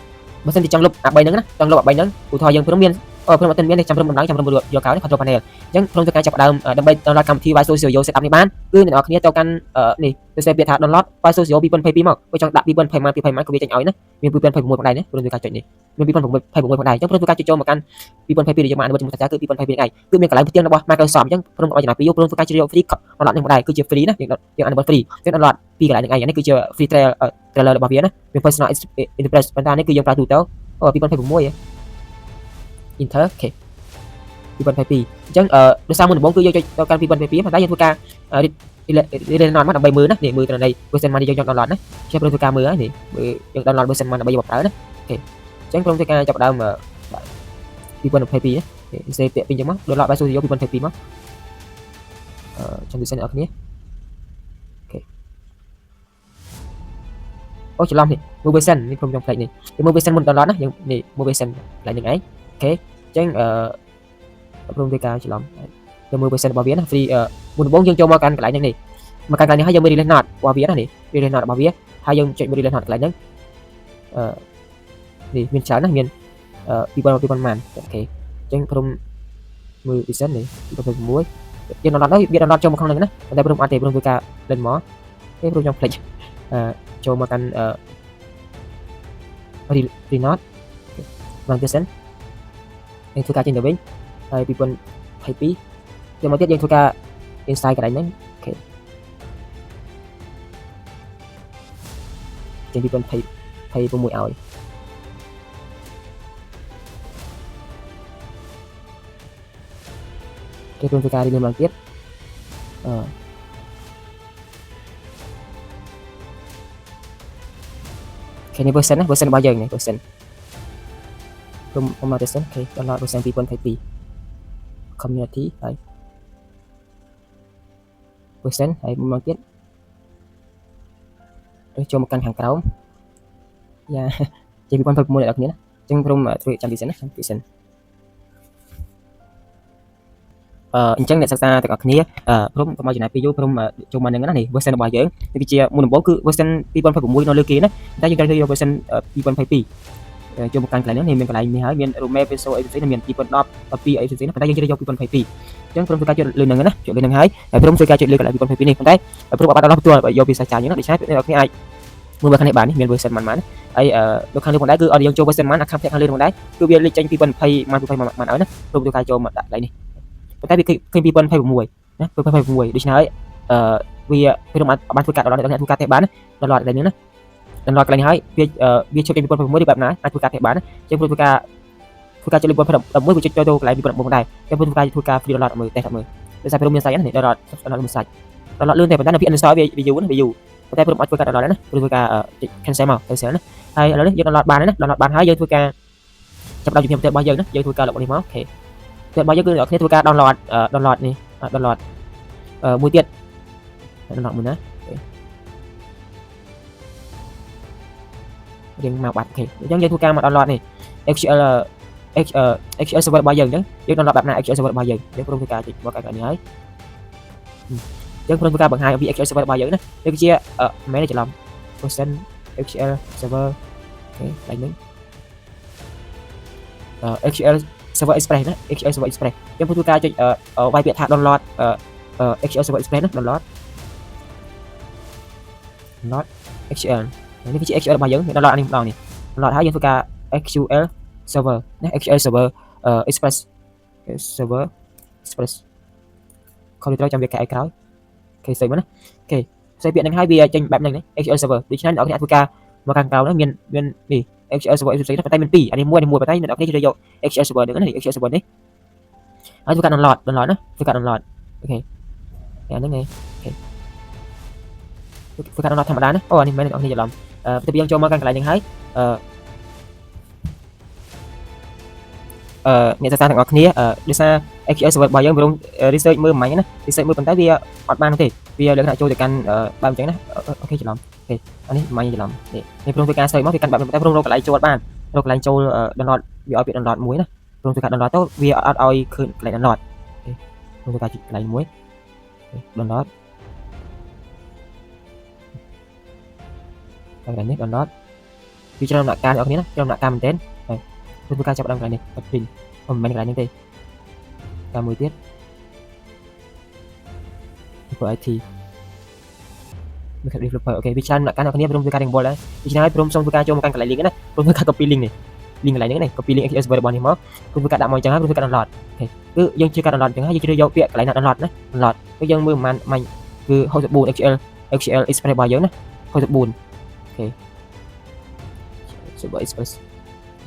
ះបើសិនជាចង់លុបអា3ហ្នឹងណាចង់លុបអា3ហ្នឹងឧទាហរណ៍យើងព្រមមានព្រមអត់ទាន់មានចាំព្រមបណ្ដឹងចាំព្រមយកក្រោយ control panel អញ្ចឹងព្រមធ្វើការចាប់ដើមដើម្បី download កម្មវិធី Visual Studio setup នេះបានគឺអ្នកនរគ្នាទៅកាន់នេះទៅសេពាក្យថា download Visual Studio 2022មកបើចង់ដាក់2020មក2020មកក៏វាចេញឲ្យណាមាន2026ផងដែរណាព្រមធ្វើការចុចនេះ មាន2026ផងដែរអញ្ចឹងព្រមធ្វើការជួយចូលមកកាន់2022ដែលយើងបានអនុវត្តជាមួយសាស្ត្រាចារ្យគឺ2022ថ្ងៃគឺមានកន្លែងផ្ទៀងរបស់ Microsoft អញ្ចឹងព្រមឲ្យចំណាយពេលយូរព្រមធ្វើការជ្រើសយក free download នេះមកដែរគឺជា free ណាយើងអនុវត្ត free យើង download ពីកន្លែងហ្នឹងឯងនេះគឺជា free trailer របស់វាណាមាន personal interface ប៉ុន្តែនេះគឺយើងប្រើទូទៅ2026 Intel អូខេ2022អញ្ចឹងដោយសារមុនដំបូងគឺយើងចុចទៅកាន់2022ប៉ុន្តែយើងធ្វើការdownload មកដើម្បីមើលណានេះមើលត្រឹមនៃ version មកយើងចង់ download ណាខ្ញុំព្រមធ្វើការមើលហើយនេះមើលយើង download version មកដើម្បីយកមកប្រើណាអូខេអញ្ចឹងព្រមធ្វើការចាប់ដើម2022ណាសេពាក្យពីអញ្ចឹងមក download by Studio 2022មកចាំ version អ្នកនរគ្នាអូខេអូច្រឡំនេះមើល version នេះខ្ញុំចង់ផ្លេចនេះមើល version មុន download ណាយើងនេះមើល version កន្លែងហ្នឹងឯងអូខេអញ្ចឹងព្រមធ្វើការច្រឡំទៅមើល version របស់វាណា free មុនដំបូងយើងចូលមកកាន់កន្លែងហ្នឹងនេះមកកាន់កន្លែងនេះហើយយើងមើល release note របស់វាណានេះ release note របស់វាហើយយើងចុចមើល release note កន្លែងហ្នឹងនេះមានច្រើនណាស់មាន2000ម៉ានអូខេអញ្ចឹងព្រមមើល version នេះ2026យើង download ហើយវា download ចូលមកក្នុងហ្នឹងណាតែព្រមអត់ទេព្រមធ្វើការលេងមកទេព្រមចង់ផ្លេចចូលមកកាន់release note បាន version យើងធ្វើការចេញទៅវិញហើយ2022យកមកទៀតយើងធ្វើការ install កន្លែងហ្នឹងអូខេចេញ2026ឲ្យគេព្រមធ្វើការរៀនឡើងទៀតគេនេះ version ណា version របស់យើងនេះ version ព្រមមក version អូខេ download version 2022 community ហើយ version ហើយមកទៀតទៅចូលមកកាន់ខាងក្រោមយ៉ាជា2026អ្នកនរគ្នាណាអញ្ចឹងព្រមធ្វើចាំ version ណា version អញ្ចឹងអ្នកសិក្សាទាំងអស់គ្នាព្រមកុំឲ្យចំណាយពេលយូរព្រមចូលមកនឹងណានេះ version របស់យើងនេះគឺជាមុនដំបូងគឺ version 2026នៅលើគេណាតែយើងត្រូវយក version 2022ចូលមកកាន់កន្លែងនេះមានកន្លែងនេះហើយមាន Rome Peso អីផ្សេងមាន2010 12អីផ្សេងណាប៉ុន្តែយើងជ្រើសយក2022អញ្ចឹងព្រមធ្វើការចុចលើនឹងណាចុចលើនឹងហើយព្រមធ្វើការចុចលើកន្លែង2022នេះប៉ុន្តែព្រមអត់ដល់ផ្ទាល់យកពីសាស្ត្រាចារ្យយើងណាដូច្នេះអ្នកគ្នាអាចមើលខាងនេះបាននេះមាន version ប៉ុន្មានហើយនៅខាងលើផងដែរគឺឲ្យយើងចូល version ប៉ុន្មានខាងខាងលើផងដែរគឺវាលេខចេញ2020មក2020មកឲ្យណាព្រមធ្វើការចូលមកដាក់កន្លែងនេះប៉ុន្តែវាឃើញ2026ណា2026ដូច្នេះហើយវាព្រមបានធ្វើការដល់អ្នកធ្វើការទេបានដល់កន្លែងនេះណាដល់កន្លែងហើយវាជួយ2026ឬបែបណាអាចធ្វើការទេបានចឹងព្រមធ្វើការចុចលេខ2016វាចុចចូលទៅកន្លែង2016ផងដែរចឹងព្រមធ្វើការ free download មើលទេមើលដោយសារព្រមមានសាច់ណានេះ download មានសាច់ download លឿនទេប៉ុន្តែនៅពី uninstall វាយូរណាវាយូរប៉ុន្តែព្រមអាចធ្វើការ download ណាព្រមធ្វើការ cancel មក cancel ណាហើយឥឡូវនេះយើង download បានណា download បានហើយយើងធ្វើការចាប់ដល់ជំនាញផ្ទៃរបស់យើងណាយើងធ្វើការលុបនេះមកអូខេផ្ទៃរបស់យើងគឺអ្នកគ្នាធ្វើការ download នេះ download មួយទៀត download មួយណារៀងមកបាត់អូខេអញ្ចឹងយើងធ្វើការមក download នេះ XL server របស់យើងអញ្ចឹងយើង download បែបណា XL server របស់យើងព្រមធ្វើការចុចមកកន្លែងនេះហើយយើងព្រមធ្វើការបង្ហាញអំពី XL server របស់យើងណានេះគឺជាមែនទេច្រឡំ version XL server អូខេកន្លែងនេះ XL server express ណា XL server express យើងធ្វើការចុចវាយពាក្យថា download XL server express ណា download XL នេះគឺជា XL របស់យើង download អានេះម្ដងនេះ download ហើយយើងធ្វើការ XL server ណា XL server express server express ខំត្រូវចាំវាកែឲ្យក្រោយអូខេស្អីមកណាអូខេស្អីពាក្យហ្នឹងហើយវាចេញបែបហ្នឹង XL server ដូច្នេះអ្នកនរគ្នាធ្វើការមកខាងក្រោមហ្នឹងមាននេះ XL server ផ្សេងតែមាន2អានេះមួយប៉ុន្តែអ្នកនរគ្នាជ្រើសយក XL server ហ្នឹងនេះ XL server នេះហើយធ្វើការ download ណាធ្វើការ download អូខេអាហ្នឹងឯងអូខេធ្វើការ download ធម្មតាណាអូអានេះមែនអ្នកនរគ្នាច្រឡំទៅយើងចូលមកកាន់កន្លែងហ្នឹងហើយអ្នកសិក្សាទាំងអស់គ្នាដោយសារ XL server របស់យើងព្រម research មើលមិនណា research មើលប៉ុន្តែវាអត់បានទេវាលក្ខណៈចូលទៅកាន់បែបអញ្ចឹងណាអូខេច្រឡំអូខេអានេះមិនច្រឡំនេះព្រមធ្វើការ search មកវាកាន់បែបតែព្រមរកកន្លែងចូលអត់បានរកកន្លែងចូល download វាឲ្យពាក្យ download មួយណាព្រមធ្វើការ download ទៅវាអត់ឲ្យឃើញកន្លែង download ព្រមធ្វើការចុចកន្លែងមួយ download កន្លែងនេះ download វាច្រើនដំណាក់កាលអ្នកនរគ្នាណាច្រើនដំណាក់កាលមែនទែនហើយធ្វើការចាប់ដើមកន្លែងនេះអត់ព្រីនមិនមែនកន្លែងនេះទេតាមមួយទៀត IT មាន developer អូខេវាច្រើនដំណាក់កាលអ្នកនរគ្នាព្រមធ្វើការ Ring Ball ដែរដូច្នេះហើយព្រមសូមធ្វើការចូលមកកាន់កន្លែង link ណាព្រមធ្វើការ copy link នេះ link កន្លែងហ្នឹងណា copy link SQL server របស់នេះមកព្រមធ្វើការដាក់មកអញ្ចឹងហើយព្រមធ្វើការ download អូខេគឺយើងជួយការ download អញ្ចឹងហើយយើងជ្រើសយកពាក្យកន្លែងណា download ណា download គឺយើងមើលប្រហែលមាញ់គឺ64 SQL Express របស់យើងណា64អូខេ Server Express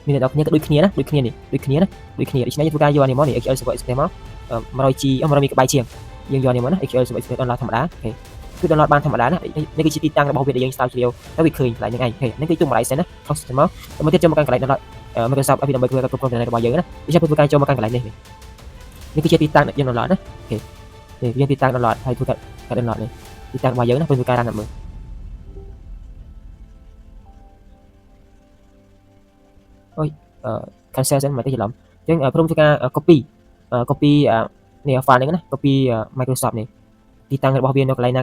មានអ្នកនរគ្នាក៏ដូចគ្នាណាដូចគ្នានេះដូចគ្នាណាដូចគ្នាដូច្នេះយើងធ្វើការយកអានេះមកនេះ SQL Server Express មក 100G 100 MB ជាងយើងយកអានេះមកណា SQL Server Express download ធម្មតាអូខេគឺ download បានធម្មតាណានេះគឺជាទីតាំងរបស់វាដែលយើងស្រាវជ្រាវហើយវាឃើញកន្លែងហ្នឹងឯងអូខេនេះគឺទុំកន្លែងសិនណា cross ទៅមកទៀតចូលមកកាន់កន្លែង download Microsoft Office ដើម្បីធ្វើការគ្រប់គ្រងរបស់យើងណាដូច្នេះធ្វើការចូលមកកាន់កន្លែងនេះនេះគឺជាទីតាំងយើង download ណាអូខេនេះវាទីតាំង download ហើយធ្វើការ download នេះទីតាំងរបស់យើងណាធ្វើការ run មើលអូយcancel សិនមកទៅច្រឡំអញ្ចឹងព្រមធ្វើការ copy នេះ file ហ្នឹងណា copy Microsoft នេះទីតាំងរបស់វានៅកន្លែងណា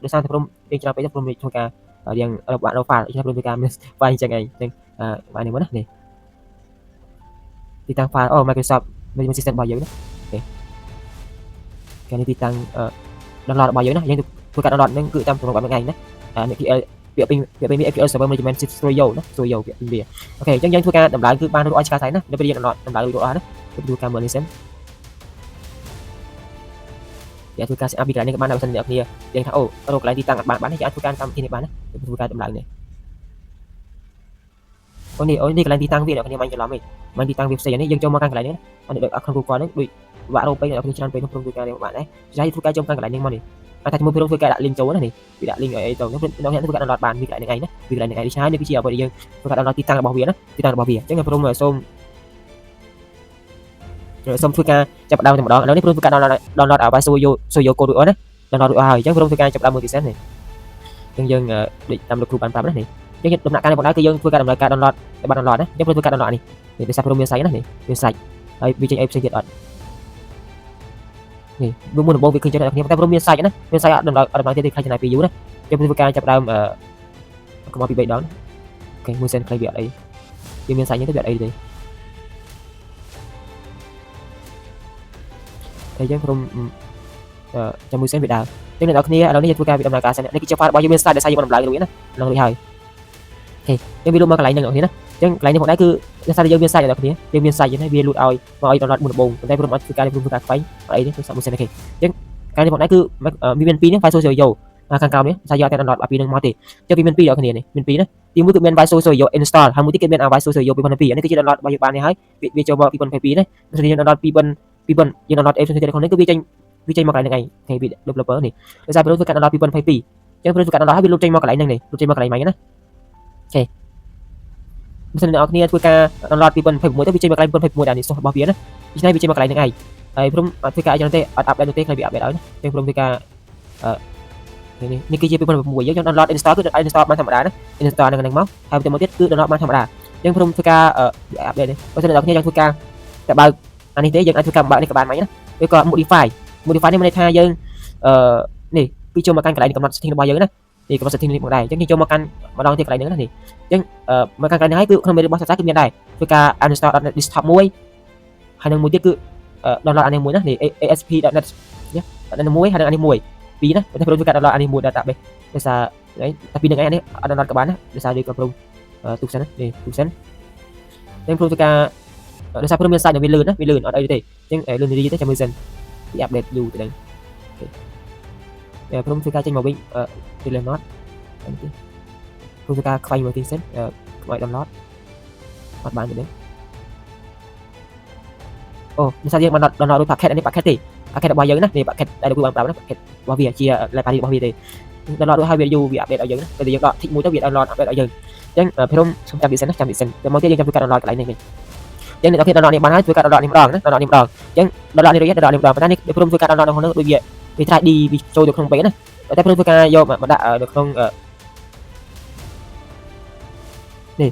ដោយសារតែព្រមយើងច្រើនពេកព្រមធ្វើការរៀងរបស់ file ខ្ញុំព្រមធ្វើការ file អញ្ចឹងឯងអញ្ចឹងបាននេះមកណានេះទីតាំង file Microsoft Management System របស់យើងណាអូខេគេនេះទីតាំងdownload របស់យើងណាយើងធ្វើការ download ហ្នឹងគឺតាមប្រព័ន្ធហ្នឹងឯងណានេះគឺពាក្យពេញនេះ SQL Server Management Studio ណា Studio ពាក្យពេញវាអូខេអញ្ចឹងយើងធ្វើការតម្លើងគឺបានរួចអស់ឆ្កាថៃណានៅពេលយើង download តម្លើងរួចអស់ណាធ្វើការមើលនេះសិនយើងធ្វើការ set up ពីកន្លែងនេះក៏បានដែរបើសិនអ្នកគ្នាយើងថារកកន្លែងទីតាំងអត់បានយើងអាចធ្វើការកម្មវិធីនេះបានណាធ្វើការតម្លើងនេះនេះកន្លែងទីតាំងវាអ្នកគ្នាមិនច្រឡំទេមិនទីតាំងវាផ្សេងនេះយើងចូលមកកាន់កន្លែងនេះអានេះដូចក្នុង Google នេះដូចវាក់រោពេកអ្នកគ្នាច្រើនពេកក្នុងធ្វើការនេះបានដែរចាយធ្វើការចូលកាន់កន្លែងនេះមកនេះតែជាមួយព្រមធ្វើការដាក់ link ចូលណានេះវាដាក់ link អីទៅនេះអ្នកធ្វើការ download បានពីកន្លែងនេះឯងណាពីកន្លែងនេះឯងឆ្ងាយនេះគឺជាអ្វីដែលយើងធ្វើការ download ទីតាំងរបស់វាណាទីតាំងរបស់វាអញ្ចឹងព្រមសូមធ្វើការចាប់ផ្ដើមតែម្ដងឥឡូវនេះព្រមធ្វើការ download ឲ្យ Studio Code រួចអស់ណា download រួចអស់ហើយអញ្ចឹងព្រមធ្វើការចាប់ផ្ដើមមើលទីសិននេះអញ្ចឹងយើងដូចតាមលោកគ្រូបានប្រាប់ណានេះអញ្ចឹងដំណាក់កាលនេះបងដែរគឺយើងធ្វើការដំណើរការ download ឲ្យបាន download ណាអញ្ចឹងព្រមធ្វើការ download នេះដោយសារព្រមមានសាច់ណានេះមានសាច់ហើយវាចេញអីផ្សេងទៀតអត់នេះវាមុនដំបូងវាឃើញចឹងអ្នកគ្នាតែព្រមមានសាច់ណាមានសាច់អត់ដំណើរទៀតទេខ្លាចចំណាយពេលយូរណាអញ្ចឹងព្រមធ្វើការចាប់ផ្ដើមកុំមកពី3ដងអូខេមួយសិនខ្លីវាអត់អីវាមានសាច់នេះទៅវាអត់អីទេហើយយើងព្រមចាំមួយសិនវាដើរអញ្ចឹងអ្នកនរគ្នាឥឡូវនេះយើងធ្វើការវិដំណើរការសិននេះគឺជា file របស់យើងមាន slide ដែលយើងបានតម្លើងរួចណាឡើងរួចហើយអូខេយើងវាលូតមកកន្លែងហ្នឹងអ្នកគ្នាណាអញ្ចឹងកន្លែងនេះផងដែរគឺដោយសារតែយើងមាន slide អ្នកគ្នាយើងមាន slide ហ្នឹងហើយវាលូតឲ្យមកឲ្យ download មុនដំបូងប៉ុន្តែព្រមអត់ធ្វើការខ្វែងអីនេះគឺសាប់មួយសិនអូខេអញ្ចឹងកន្លែងនេះផងដែរគឺមាន2ហ្នឹង file source studio ខាងក្រោមនេះថាយកតែ download ពី2ហ្នឹងមកទេអញ្ចឹងវាមាន2អ្នកគ្នានេះមាន2ណាទីមួយគឺមាន file source studio install ហើយមួយទៀតគឺមាន file source studio 2002អានេះគឺជា download របស់យើងបាននេះហើយវាចូលមក2022ណាបើយើង download យើង download apps ទៅក្នុងនេះគឺវាចេញមកកន្លែងហ្នឹងឯងគេវា developer នេះដោយសារព្រមធ្វើការ download 2022អញ្ចឹងព្រមធ្វើការ download ហើយវាលុបចេញមកកន្លែងហ្នឹងនេះលុបចេញមកកន្លែងមិញណាអូខេបើសិនអ្នកនរគ្នាធ្វើការ download 2021ទៅវាចេញមកកន្លែង2021ដែរនេះសូសរបស់វាណាដូច្នេះវាចេញមកកន្លែងហ្នឹងឯងហើយព្រមធ្វើការអីចឹងទេអត់ update នោះទេខ្លីវា update ឲ្យណាអញ្ចឹងព្រមធ្វើការនេះគឺជា2006យើង download install គឺ install បានធម្មតាណា install ហ្នឹងមកហើយទៅមកទៀតគឺ download បានធម្មតាអញ្ចឹងព្រមធ្វើការ update នេះបើសិនអ្នកនរគ្នាចង់ធ្វើការតែបើអានេះទេយើងអាចធ្វើការបើកនេះក៏បានមិញណាវាក៏ modify នេះមានន័យថាយើងនេះគឺចូលមកកាន់កន្លែងកំណត់ setting របស់យើងណានេះកំណត់ setting នេះមកដែរអញ្ចឹងយើងចូលមកកាន់ម្ដងទៀតកន្លែងហ្នឹងណានេះអញ្ចឹងមកកាន់កន្លែងនេះហើយគឺក្នុងមេរៀនរបស់សាស្ត្រាគឺមានដែរធ្វើការ uninstall.net desktop មួយហើយនឹងមួយទៀតគឺ download អានេះមួយណានេះ asp.net ណាមួយហើយនឹងអានេះមួយពីរណាតែព្រមធ្វើការ download អានេះមួយ database ដោយសារតែពីរហ្នឹងឯងនេះអត់ download ក៏បានណាដោយសារយើងក៏ព្រមទូសិនណានេះទូសិនយើងព្រមធ្វើការដោយសារព្រមមានសាច់នឹងវាលឿនណាវាលឿនអត់អីទេអញ្ចឹងលឿនរីទេចាំមើលសិនពី update យូរទៅហ្នឹងព្រមធ្វើការចេញមកវិញdelete not ព្រមធ្វើការខ្វែងមកទីសិនខ្វែង download អត់បានទេដោយសារយើងបាន download រួច packet នេះ packet ទេ packet របស់យើងណានេះ packet ដែលលោកគ្រូបានប្រាប់ណា packet របស់វាជា library របស់វាទេ download រួចហើយវាយូរវា update ឲ្យយើងណាតែយើងដក tick មួយទៅវា download update ឲ្យយើងអញ្ចឹងព្រមសុំចាំវាសិនណាចាំវាសិនតែមកទៀតយើងចាំធ្វើការ download កន្លែងនេះវិញអញ្ចឹងអ្នកនរគ្នា download នេះបានហើយធ្វើការ download នេះម្ដងណា download នេះម្ដងអញ្ចឹង download នេះរួចហើយ download នេះម្ដងប៉ុន្តែនេះព្រមធ្វើការ download នៅក្នុងនោះដូចវា 3D វាចូលទៅក្នុងពេកណាតែព្រមធ្វើការយកមកដាក់នៅក្នុងនេះ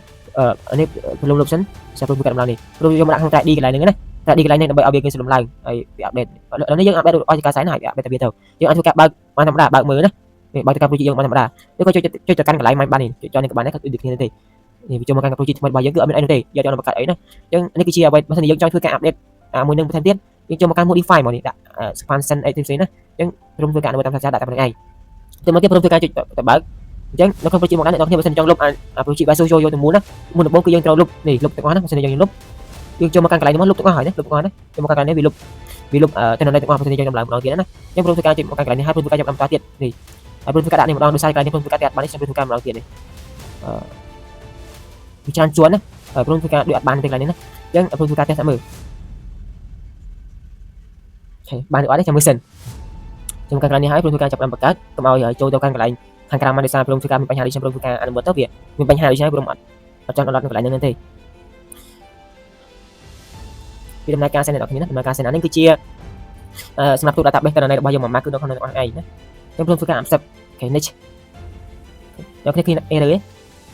នេះព្រមលុបសិនចាំព្រមធ្វើការ download នេះព្រមយកមកដាក់ក្នុង 3D កន្លែងហ្នឹងណា 3D កន្លែងនេះដើម្បីឲ្យវាងាយស្រួលឡើងហើយវា update ឥឡូវនេះយើង update អស់ជាការសែនហើយវា update ទៅវាទៅយើងអាចធ្វើការបើកបានធម្មតាបើកមើលណានេះបើកទៅការ project យើងបានធម្មតាយើងក៏ចុចទៅកាន់កន្លែងបាននេះចុចនេះក៏បានដែរក៏ដូចគ្នាទេនេះវាចូលមកកាន់ project ថ្មីរបស់យើងគឺអត់មានអីនោះទេយកយកបង្កើតអីណាអញ្ចឹងនេះគឺជាអ្វីបើសិនជាយើងចង់ធ្វើការ update មួយនឹងបន្ថែមទៀតយើងចូលមកកាន់ modify មកនេះដាក់ expansion អីផ្សេងៗណាអញ្ចឹងព្រមធ្វើការតាមសាស្ត្រាដាក់តែប៉ុណ្្នឹងឯងទៅមកទៀតព្រមធ្វើការចុចទៅបើក ចឹងនៅក្នុង project មកដែរអ្នកនរគ្នាបើសិនចង់លុបproject Vasoចូលយកទៅមុនណាមុនដំបូងគឺយើងត្រូវលុបនេះលុបទាំងអស់ណាបើសិនយើងលុបយើងចូលមកកាន់កន្លែងនេះមកលុបទាំងអស់ហើយណាលុបទាំងអស់ណាចូលមកកាន់កន្លែងនេះវាលុបទៅនៅទាំងអស់បើសិនយើងចម្លើយម្ដងទៀតណាចឹងព្រមធ្វើការចូលមកកាន់កន្លែងនេះហើយព្រមធ្វើការចាប់បន្តទៀតនេះហើយព្រមធ្វើការដាក់នេះម្ដងដោយសារកន្លែងនេះព្រមធ្វើការដាក់បាននេះខ្ញុំព្រមធ្វើការម្ដងទៀតនេះវាច្រើនជួនណាព្រមធ្វើការដូចអត់បានទេកន្លែងនេះណាចឹងព្រមធ្វើការតេស្តមើលបានឬអត់ទេចាំមើលសិនខ្ញុំកាន់កន្លែងនេះហើយព្រមធ្វើការចាប់បង្កើតកុំឲ្យចូលទៅកាន់កន្លែងខាងក្រៅមកដោយសារព្រមធ្វើការមានបញ្ហាដូចខ្ញុំព្រមធ្វើការអនុវត្តទៅវាមានបញ្ហាដូចខ្ញុំព្រមអត់ចង់ដល់កន្លែងហ្នឹងទេពីដំណើរការ send អ្នកនរគ្នាណាដំណើរការ send នេះគឺជាសម្រាប់ទូ database ករណីរបស់យើងមួយម៉ាក់គឺនៅក្នុងរបស់ឯងណាខ្ញុំព្រមធ្វើការ accept អូខេ next ដល់គ្នា error ទេ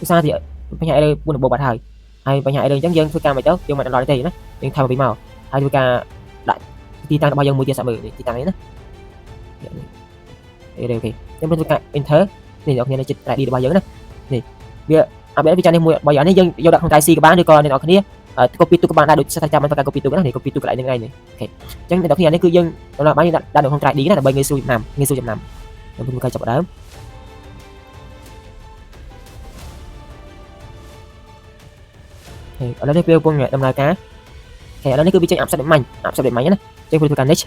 ដោយសារតែបញ្ហា error 4ដំបូងបាត់ហើយបញ្ហា error អញ្ចឹងយើងធ្វើការមិនទៅយើងមិនដល់ទេណាយើងថែមពីមកហើយធ្វើការដាក់ទីតាំងរបស់យើងមួយទៀតសាប់មើលទីតាំងនេះណា error អូខេខ្ញុំព្រមធ្វើការ enter នេះអ្នកនរគ្នានៅចិត្ត ID របស់យើងណានេះវាអាប់ដេតវាចាស់នេះមួយរបស់យើងនេះយើងយកដាក់ក្នុង type C ក៏បានឬក៏អ្នកនរគ្នាcopy ទូក៏បានដែរដូចសាស្ត្រាចារ្យបានធ្វើការ copy ទូក៏ណានេះ copy ទូកន្លែងហ្នឹងឯងនេះអូខេអញ្ចឹងអ្នកនរគ្នានេះគឺយើងដល់បានយើងដាក់នៅក្នុង 3D ណាដើម្បីងាយស្រួលចំណាំខ្ញុំព្រមការចាប់ដើមឥឡូវនេះវាកំពុងដំណើរការអូខេឥឡូវនេះគឺវាចេញ upset មាញ់ណាអញ្ចឹងព្រមធ្វើការ next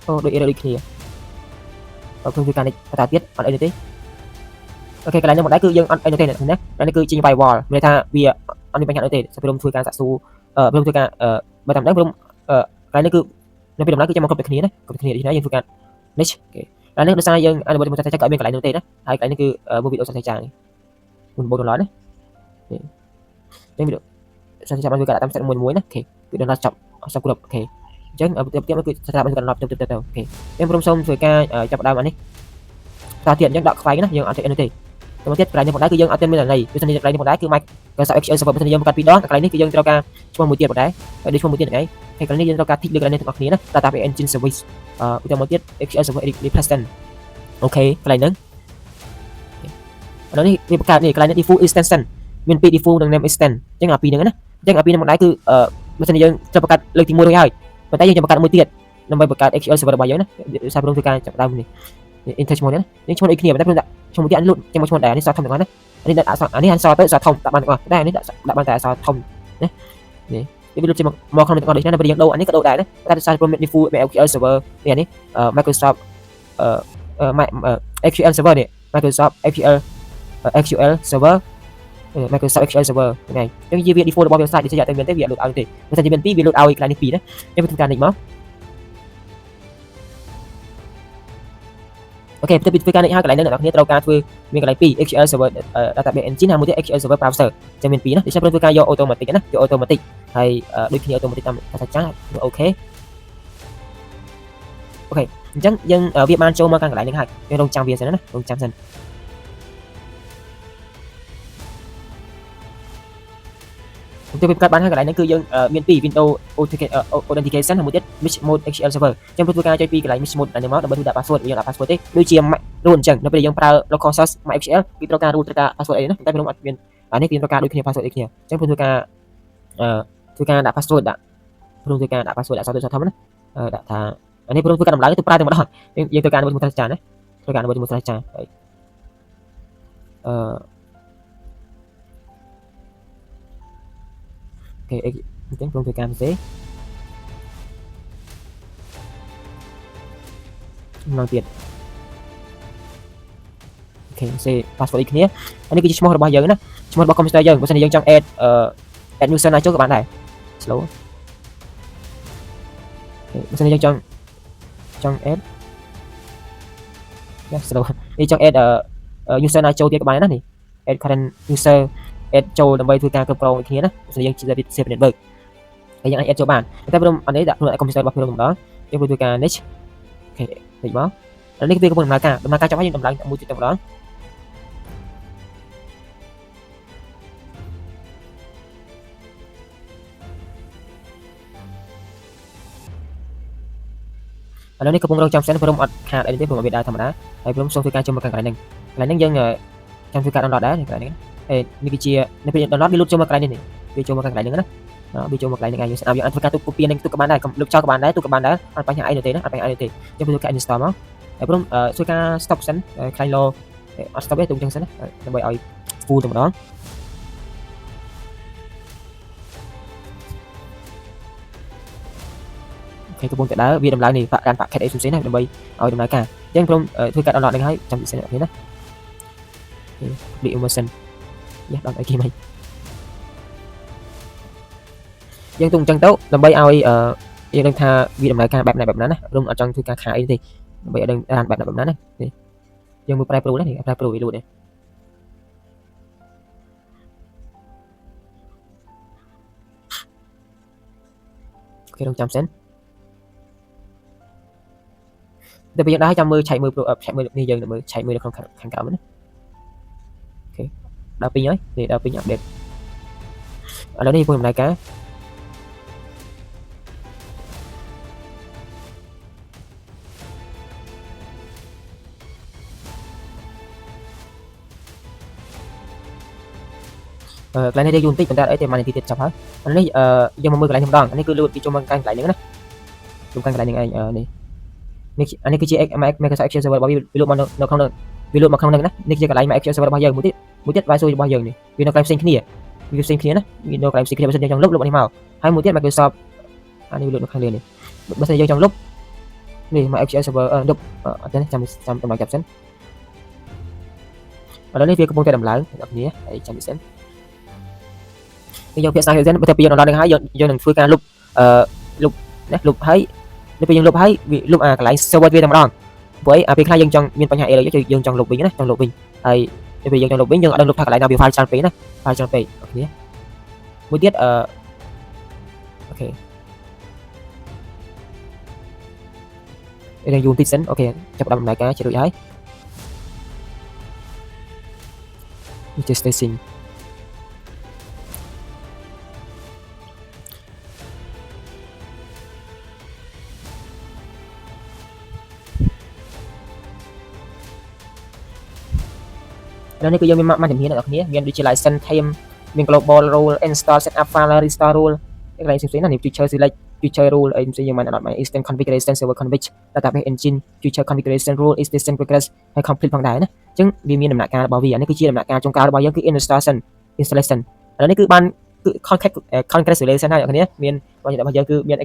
អូដូច error ដូចគ្នាព្រមធ្វើការ next បន្តទៀតអត់អីទេអូខេកន្លែងនេះមកដែរគឺយើងអត់អីទេណានេះគឺចេញ firewall មានន័យថាវាអត់មានបញ្ហាអីទេព្រមធ្វើការសាកសួរព្រមធ្វើការបើតាមដឹងព្រមកន្លែងនេះគឺនៅពីដំណើរគឺចាំមកគ្រប់តែគ្នាណាគ្រប់តែគ្នាដូចនេះយើងធ្វើការ next អូខេកន្លែងនេះដោយសារយើងអនុវត្តមួយសាស្ត្រាចារ្យក៏អត់មានកន្លែងនោះទេណាហើយកន្លែងនេះគឺមួយវីដេអូសាស្ត្រាចារ្យមួយបូដុល្លារណាចឹងវីដេអូសាស្ត្រាចារ្យបានធ្វើការតាម step មួយណាអូខេវីដេអូដល់ចប់គ្រប់អូខេអញ្ចឹងទៀតគឺសាស្ត្រាចារ្យបានធ្វើការដល់ទៅអូខេខ្ញុំព្រមសូមធ្វើការចាប់ដើមអានេះតទៀតអញ្ចឹងដកខ្វែងណាយើងអត់ចេះអីនោះទេតែមកទៀតកន្លែងនេះមកដែរគឺយើងអត់ទាន់មានន័យដូចនេះកន្លែងនេះមកដែរគឺ Microsoft SQL Server បើសិនយើងបង្កើតពីរដងកន្លែងនេះគឺយើងត្រូវការឈ្មោះមួយទៀតមកដែរហើយដូចឈ្មោះមួយទៀតហ្នឹងហើយកន្លែងនេះយើងត្រូវការ tick លើកន្លែងនេះទាំងអស់គ្នាណា Database Engine Service ឧទាហរណ៍មកទៀត SQL Server Replacement អូខេកន្លែងហ្នឹងឥឡូវនេះវាបង្កើតនេះកន្លែងនេះ default extension មានពីរ default និង name extend អញ្ចឹងអាពីរហ្នឹងណាអញ្ចឹងអាពីរហ្នឹងមកដែរគឺបើសិនយើងត្រូវបង្កើតលើកទី1រួចហើយប៉ុន្តែយើងจะបង្កើតមួយទៀតដើម្បីបង្កើត SQL Server របស់យើងណាសារព្រមធ្វើការចាប់ដើមនេះ enter ឈ្មោះនេះឈ្មោះដូចគ្នាតែព្រមដាក់ឈ្មោះមួយទៀតលុតចាំមកឈ្មោះដែរនេះសតធំទាំងអស់ណានេះដាក់អក្សរនេះអក្សរទៅអក្សរធំដាក់បានទាំងអស់តែនេះដាក់បានតែអក្សរធំណានេះវាលុតមកក្នុងទាំងអស់ដូចណាបើយើងដូរអានេះក៏ដូរដែរណាតែដោយសារព្រមមាន default SQL Server នេះ Microsoft SQL Server នេះ Microsoft SQL Server Microsoft SQL Server ហ្នឹងអញ្ចឹងវា default របស់វា site ដូចជាតែមានទេវាលុតឲ្យទេបើសិនជាមាន2វាលុតឲ្យកន្លែងនេះ2ណាខ្ញុំធ្វើការនេះមកអូខេទៅពីធ្វើការនេះហើយកន្លែងនេះអ្នកនរគ្នាត្រូវការធ្វើមានកន្លែង2 SQL Server Database Engine ហើយមួយទៀត SQL Server Browser ចាំមាន2ណាដូចជាព្រមធ្វើការយក automatic ណាយក automatic ហើយដូចគ្នា automatic តាមសាច់ចាស់អូខេអញ្ចឹងយើងវាបានចូលមកកាន់កន្លែងនេះហើយយើងរងចាំវាសិនណារងចាំសិនទៅពីកាត់បានហើយកន្លែងនេះគឺយើងមាន2 Windows Authentication ហើយមួយទៀត Mix Mode SQL Server អញ្ចឹងធ្វើការចុចពីកន្លែង Mix Mode នេះមកដើម្បីដាក់ password យើងដាក់ password ទេដូចជារូលអញ្ចឹងនៅពេលយើងប្រើ local source MySQL គឺត្រូវការ rule ត្រូវការ password អីណាតែខ្ញុំអត់មានអានេះគឺត្រូវការដូចគ្នា password ដូចគ្នាអញ្ចឹងធ្វើការដាក់ password ដាក់ព្រមធ្វើការដាក់ password ដាក់ password ធម្មណាដាក់ថាអានេះព្រមធ្វើការដំឡើងទៅប្រើតែម្ដងយើងធ្វើការជាមួយសាស្ត្រាចារ្យណាធ្វើការជាមួយសាស្ត្រាចារ្យហើយអូខេអញ្ចឹងព្រមធ្វើការផ្សេងម្ដងទៀតអូខេសេ password ដូចគ្នាអានេះគឺជាឈ្មោះរបស់យើងណាឈ្មោះរបស់ computer យើងបើមិនយើងចង់ add user ណាចូលក៏បានដែរ slow បើមិនយើងចង់ add slow នេះចង់ add user ណាចូលទៀតក៏បានណានេះ add current user add ចូលដើម្បីធ្វើការគ្រប់គ្រងដូចគ្នាណាបើមិនយើងជា save network ហើយយើងអាច add ចូលបានតែព្រមអានេះដាក់ក្នុង computer របស់ខ្ញុំម្ដងយើងធ្វើការ next អូខេតិចមកហើយនេះវាកំពុងដំណើរការចប់ហើយយើងដំឡើងមួយទៀតតែម្ដងឥឡូវនេះកំពុងរងចាំសិនព្រមអត់ខាតអីទេព្រមវាដើរធម្មតាហើយព្រមសូមធ្វើការចូលមកកន្លែងហ្នឹងយើងចាំធ្វើការ download ដែរកន្លែងនេះនេះគឺជានៅពេល download វាលុតចូលមកកន្លែងនេះវាចូលមកកន្លែងហ្នឹងណាវាចូលមកកន្លែងហ្នឹងយើងស្ដាប់យើងអាចធ្វើការទុក copy នឹងទុកក៏បានដែរលុបចោលក៏បានដែរទុកក៏បានដែរអត់បញ្ហាអីទេណាអត់បញ្ហាអីទេយើងធ្វើការ install មកហើយព្រមធ្វើការ stop សិន client low អត់ stop ទេទុកចឹងសិនណាដើម្បីឲ្យ full តែម្ដងអូខេកំពុងតែដើរវាដំឡើងនេះកាន់ packet អីផ្សេងៗណាដើម្បីឲ្យដំណើរការអញ្ចឹងខ្ញុំធ្វើការ download នឹងហើយចាំពិសេសនេះណា complete immersion យ៉ាដល់អីគេមិនយើងទុំអញ្ចឹងទៅដើម្បីឲ្យយើងដឹងថាវាដំណើរការបែបណាណាខ្ញុំអត់ចង់ធ្វើការខាអីទេដើម្បីឲ្យដឹងបានបែបណាណានេះយើងមើលប្រែប្រួលនេះប្រែប្រួលវាលូតនេះអូខេខ្ញុំចាំសិនតែពេលយើងដើរចាំមើលឆែកមើលនេះយើងមើលឆែកមើលនៅក្នុងខាងក្រោមណាអូខេដល់ពេញហើយនេះដល់ពេញអាប់ដេតឥឡូវនេះខ្ញុំដំណើរការកន្លែងនេះយើងយូរបន្តិចប៉ុន្តែអីតែមួយនាទីទៀតចាប់ហើយអានេះយើងមកមើលកន្លែងខ្ញុំម្ដងអានេះគឺលូតពីចូលមកកន្លែងហ្នឹងណាចូលកន្លែងហ្នឹងឯងនេះអានេះគឺជា Microsoft Excel server របស់វាលូតមកនៅក្នុងវាលូតមកក្នុងហ្នឹងណានេះជាកន្លែង Excel server របស់យើងមួយទៀត Visor របស់យើងនេះវានៅកន្លែងផ្សេងគ្នាវាផ្សេងគ្នាណាវានៅកន្លែងផ្សេងគ្នាបើសិនយើងចង់លុបនេះមកហើយមួយទៀត Microsoft អានេះវាលូតនៅខាងលើនេះបើសិនយើងចង់លុបនេះមក Excel server លុបអត់ទេចាំតម្លៃចាប់សិនឥឡូវនេះវាកំពុងតែដំឡើងអ្នកគ្នាហើយចាំពិសេសយើងភាសាហ្នឹងបើតែពីយើងដល់នឹងហើយយើងនឹងធ្វើការលុបលុបណាលុបហើយនៅពេលយើងលុបហើយវាលុបអាកន្លែង server វាតែម្ដងព្រោះអីពេលខ្លះយើងចង់មានបញ្ហា error យើងចង់លុបវិញណាចង់លុបវិញហើយនៅពេលយើងចង់លុបវិញយើងអត់ដឹងលុបថាកន្លែងណាវា file ច្រើនពេកណា file ច្រើនពេកអូខេមួយទៀតអូខេយើងយូរតិចសិនអូខេចាប់ដំណើរការជារួចហើយនេះជា stagingនេះគឺយើងមានមកជំនាញអ្នកនរគ្នាមានដូចជា license theme មាន global rule install setup file restore rule កន្លែងផ្សេងៗណានេះ feature select feature rule អីផ្សេងយើងមិនអត់មក instant configuration server config database engine feature configuration rule extension progress ហើយ complete ផងដែរណាអញ្ចឹងវាមានដំណាក់ការរបស់វានេះគឺជាដំណាក់ការចុងក្រោយរបស់យើងគឺ installation ឥឡូវនេះគឺបានគឺ congratulation ហើយអ្នកនរគ្នាមានរបស់យើងគឺមាន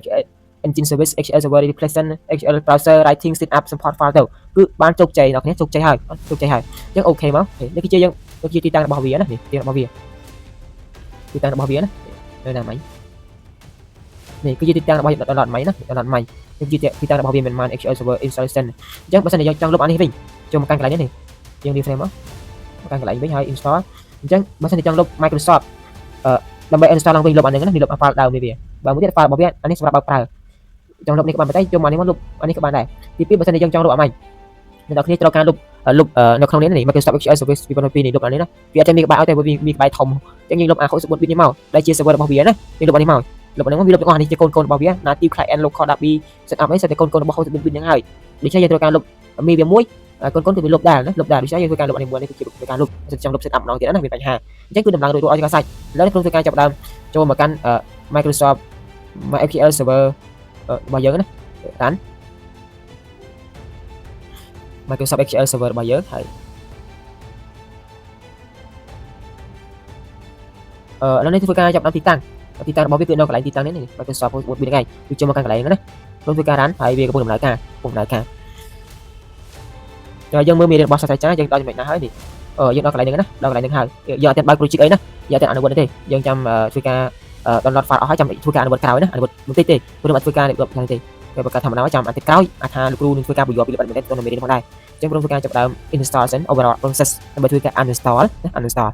engine service HL server replacement HL browser writing setup support file ទៅគឺបានជោគជ័យអ្នកនរគ្នាជោគជ័យហើយអញ្ចឹងអូខេមកនេះគឺជាយើងគឺជាទីតាំងរបស់វាណានេះទីតាំងរបស់វាណានៅណាមិញនេះគឺជាទីតាំងរបស់យើងដល់មិញណាដល់មិញនេះគឺជាទីតាំងរបស់វាមិនមែន HL server installation អញ្ចឹងបើសិនជាយើងចង់លុបអានេះវិញចូលមកកាន់កន្លែងនេះយើង reframe មកកាន់កន្លែងវិញហើយ install អញ្ចឹងបើសិនជាចង់លុប Microsoft ដើម្បី install ឡើងវិញលុបអានេះណានេះលុប file ដើមវាបើមួយទៀត file របស់វាអានេះសម្រាប់បើកប្រើចង់លុបនេះក៏បានតែចូលមកនេះមកលុបអានេះក៏បានដែរទី2បើសិនជាយើងចង់លុបអាមិញអ្នកនរគ្នាត្រូវការលុបនៅក្នុងនេះ Microsoft Excel Service 2022នេះលុបអានេះណាវាអត់តែមានក្បាលឲ្យតែមានក្បាលធំអញ្ចឹងយើងលុបអា64 bit នេះមកដែលជា server របស់វាណាយើងលុបអានេះមកលុបអានេះមកវាលុបទាំងអស់នេះជាកូនរបស់វា native client local database setup នេះសិតតែកូនរបស់64 bit ហ្នឹងហើយដូច្នេះយើងត្រូវការលុបមានវាមួយកូនគឺវាលុបដែរណាលុបដែរដូច្នេះយើងធ្វើការលុបអានេះមួយនេះគឺជាការលុបសិតចង់លុប setup ម្ដងទៀតណាមានបញ្ហាអញ្ចឹងគឺដំឡើងរួចឲ្យសាច់ឥឡូវខ្ញុំធ្វើការចាប់ដើមចូលមកកាន់ Microsoft SQL server របស់យើងណាតាន់ Microsoft SQL server របស់យើងហើយឥឡូវនេះធ្វើការចាប់ដើមទីតាំងរបស់វាគឺនៅកន្លែងទីតាំងនេះ Microsoft Word វាថ្ងៃវាចូលមកកាន់កន្លែងហ្នឹងណាខ្ញុំធ្វើការ run ហើយវាកំពុងដំណើរការយើងមើលមេរៀនរបស់សាស្ត្រាចារ្យយើងដល់ចំណុចណាហើយនេះយើងដល់កន្លែងហ្នឹងណាដល់កន្លែងហ្នឹងហើយយើងអត់ទាន់បើក project អីណាយើងអត់ទាន់អនុវត្តទេយើងចាំធ្វើការ download file អស់ហើយចាំធ្វើការអនុវត្តក្រោយណាអនុវត្តបន្តិចទេព្រោះខ្ញុំអត់ធ្វើការនេះដល់ទេពេលបើការធម្មតាចាំអាទិត្យក្រោយអាចថាលោកគ្រូនឹងធ្វើការបញ្យល់ពីលម្អិតមែនទេទៅនៅមេរៀនផងដែរអញ្ចឹងខ្ញុំធ្វើការចាប់ដើម install សិន overall process ដើម្បីធ្វើការ uninstall ណា uninstall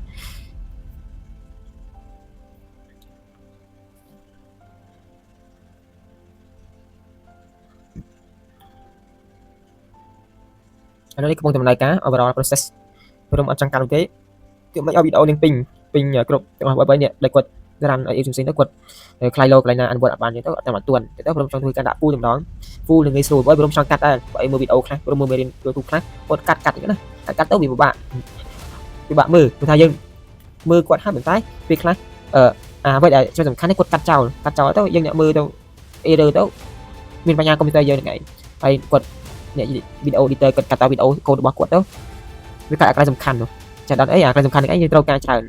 ឥឡូវនេះកំពុងដំណើរការ overall process ខ្ញុំអត់ចង់កាត់ទេគឺមិនឲ្យវីដេអូនឹងពេញគ្រប់ទាំងអស់3នេះដែលគាត់ run អីផ្សេងៗទៅគាត់ខ្លាយ low កន្លែងណាអនុវត្តអត់បានទេទៅអត់តាមអត់ទាន់ទៅខ្ញុំចង់ធ្វើការដាក់ full ម្ដង full នឹងងាយស្រួលបើខ្ញុំចង់កាត់ដែរបើមើលវីដេអូខ្លះខ្ញុំមើលមេរៀនYouTubeខ្លះគាត់កាត់អញ្ចឹងណាកាត់ទៅវាពិបាកមើលព្រោះថាយើងមើលគាត់ហើយប៉ុន្តែពេលខ្លះអ្វីដែលសំខាន់នេះគាត់កាត់ចោលទៅយើងអ្នកមើលទៅ error ទៅមានបញ្ហាកុំព្យូទ័រយើងហ្នឹងឯងហើយគាត់អ្នកវីដេអូ editor គាត់កាត់តវីដេអូកូដរបស់គាត់ទៅ វាកាត់អាក្រៃសំខាន់នោះចាដល់អីអាក្រៃសំខាន់នេះយើងត្រូវការច្រើន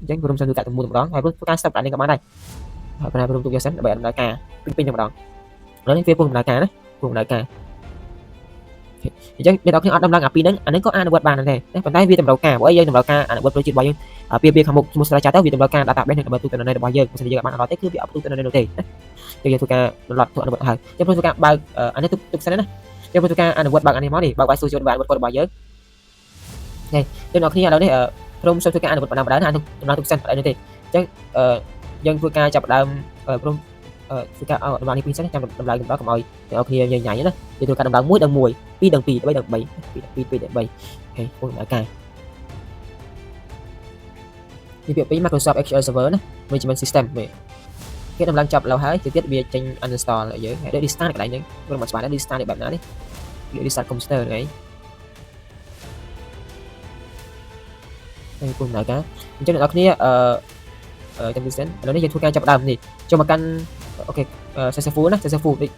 អញ្ចឹងព្រមសិនទូកាតែមួយម្ដងហើយព្រោះការស្តាប់នេះក៏បានដែរហើយប៉ុន្តែព្រមទូយកសិនដើម្បីដំណើរការពេញតែម្ដងឥឡូវនេះវាពុំដំណើរការណាពុំដំណើរការអញ្ចឹងអ្នកនរគ្នាអត់ដំណឹងអាពីហ្នឹងអាហ្នឹងក៏អនុវត្តបានដែរប៉ុន្តែវាតម្រូវការព្រោះយើងតម្រូវការអនុវត្តប្រូជិតរបស់យើងពីខាងមុខជាមួយស្រាវជ្រាវទៅវាតម្រូវការ database នឹងដើម្បីទូទៅនៅរបស់យើងបើមិនយើងអត់បានអត់ទេគឺវាអត់ទូទៅនៅនោះទេណាយើងធ្វើការបន្លត់ធ្វើអនុវត្តហើយយើងធ្វើការបើកអានេះទុកសិនណាយើងធ្វើការអនុវត្តបើកអានេះមកនេះបើកវាយស៊ូចូលបានអនុវត្តរបស់យើងនេះយើងអ្នកគ្នាឥឡូវនេះព្រមសុំធ្វើការអនុវត្តបណ្ដាណាដំណើរទុកសិនអត់អីទេអញ្ចឹងយើងធ្វើការចាប់ដើមព្រមធ្វើការដំណើរនេះពីសិនចាំដំឡើងដំណើរកុំឲ្យអ្នកគ្នាញញ៉ៃណាយើងធ្វើការដំឡើង1ដល់1 2ដល់2 3ដល់3 2ដល់3អូខេពុំដល់ការនេះពាក្យពី Microsoft SQL Server ណា Management System គេដំឡើងចប់ឡើយហើយទៅទៀតវាចេញ uninstall ឲ្យយើងហើយ restart កន្លែងហ្នឹងព្រមមិនច្បាស់ដែរ restart បែបណានេះ restart computer ហ្នឹងហើយពុំដល់ការអញ្ចឹងអ្នកនរគ្នាចាំទីសិនឥឡូវនេះយើងធ្វើការចាប់ដើមនេះចូលមកកាន់អូខេ successful ណា successful ដូច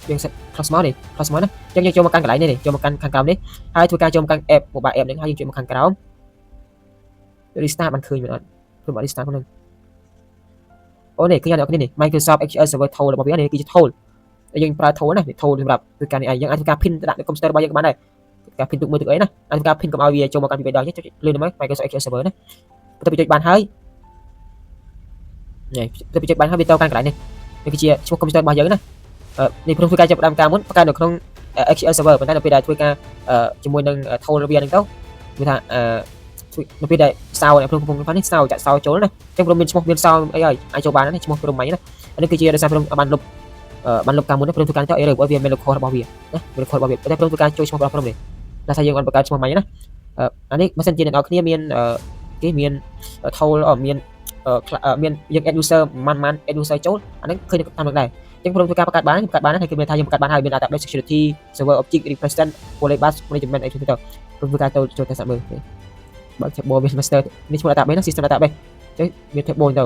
យើង class មកនេះ class មកណាអញ្ចឹងយើងចូលមកកាន់កន្លែងនេះចូលមកកាន់ខាងក្រោមនេះហើយធ្វើការចូលមកកាន់ app mobile app ហ្នឹងហើយយើងចូលមកខាងក្រោម restart បានឃើញមែនអត់ព្រម restart ហ្នឹងអូនេះឃើញអ្នកនេះ Microsoft SQL Server tool របស់វានេះគឺជា tool យើងប្រើ tool ណា tool សម្រាប់ធ្វើការនេះឯងយើងអាចធ្វើការ pin ដាក់នៅ computer របស់យើងក៏បានដែរការ pin ទុកមើលទុកអីណាអាចធ្វើការ pin កុំឲ្យវាចូលមកកាន់ពីបេដងចុចលឿនមក Microsoft SQL Server ណាទៅចុចបានហើយនេះទៅចុចបានហើយវាទៅកាន់កន្លែងនេះនេះគឺជាឈ្មោះ computer របស់យើងណានេះព្រមធ្វើការចាប់ផ្ដើមការមុនបង្កើតនៅក្នុង SQL Server ប៉ុន្តែនៅពេលដែលធ្វើការជាមួយនឹង tool របស់ហ្នឹងទៅវាថានៅពេលដែលសោព្រមផងនេះសោចាក់សោចូលណាអញ្ចឹងព្រមមានឈ្មោះមានសោអីហើយអាចចូលបានណាឈ្មោះព្រមមិញណាអានេះគឺជាដោយសារព្រមបានលុបការមុនព្រមធ្វើការទៅអីរបស់វាមាន local របស់វាណាមាន local របស់វាតែព្រមធ្វើការជួយឈ្មោះរបស់ព្រមនេះតែថាយើងអត់បង្កើតឈ្មោះមិញណាអានេះបើសិនជាអ្នកនរគ្នាមានគេមាន tool មានយើង add user មិន add user ចូលអានេះឃើញតាមនឹងដែរអញ្ចឹងព្រមធ្វើការបង្កើតបានហើយគឺមានថាយើងបង្កើតបានហើយមាន database security server object represent polybus management អីទៅព្រមធ្វើការចូលទៅសាក់មើលបើ table base master នេះឈ្មោះ database ណា system database អញ្ចឹងមាន table ទៅ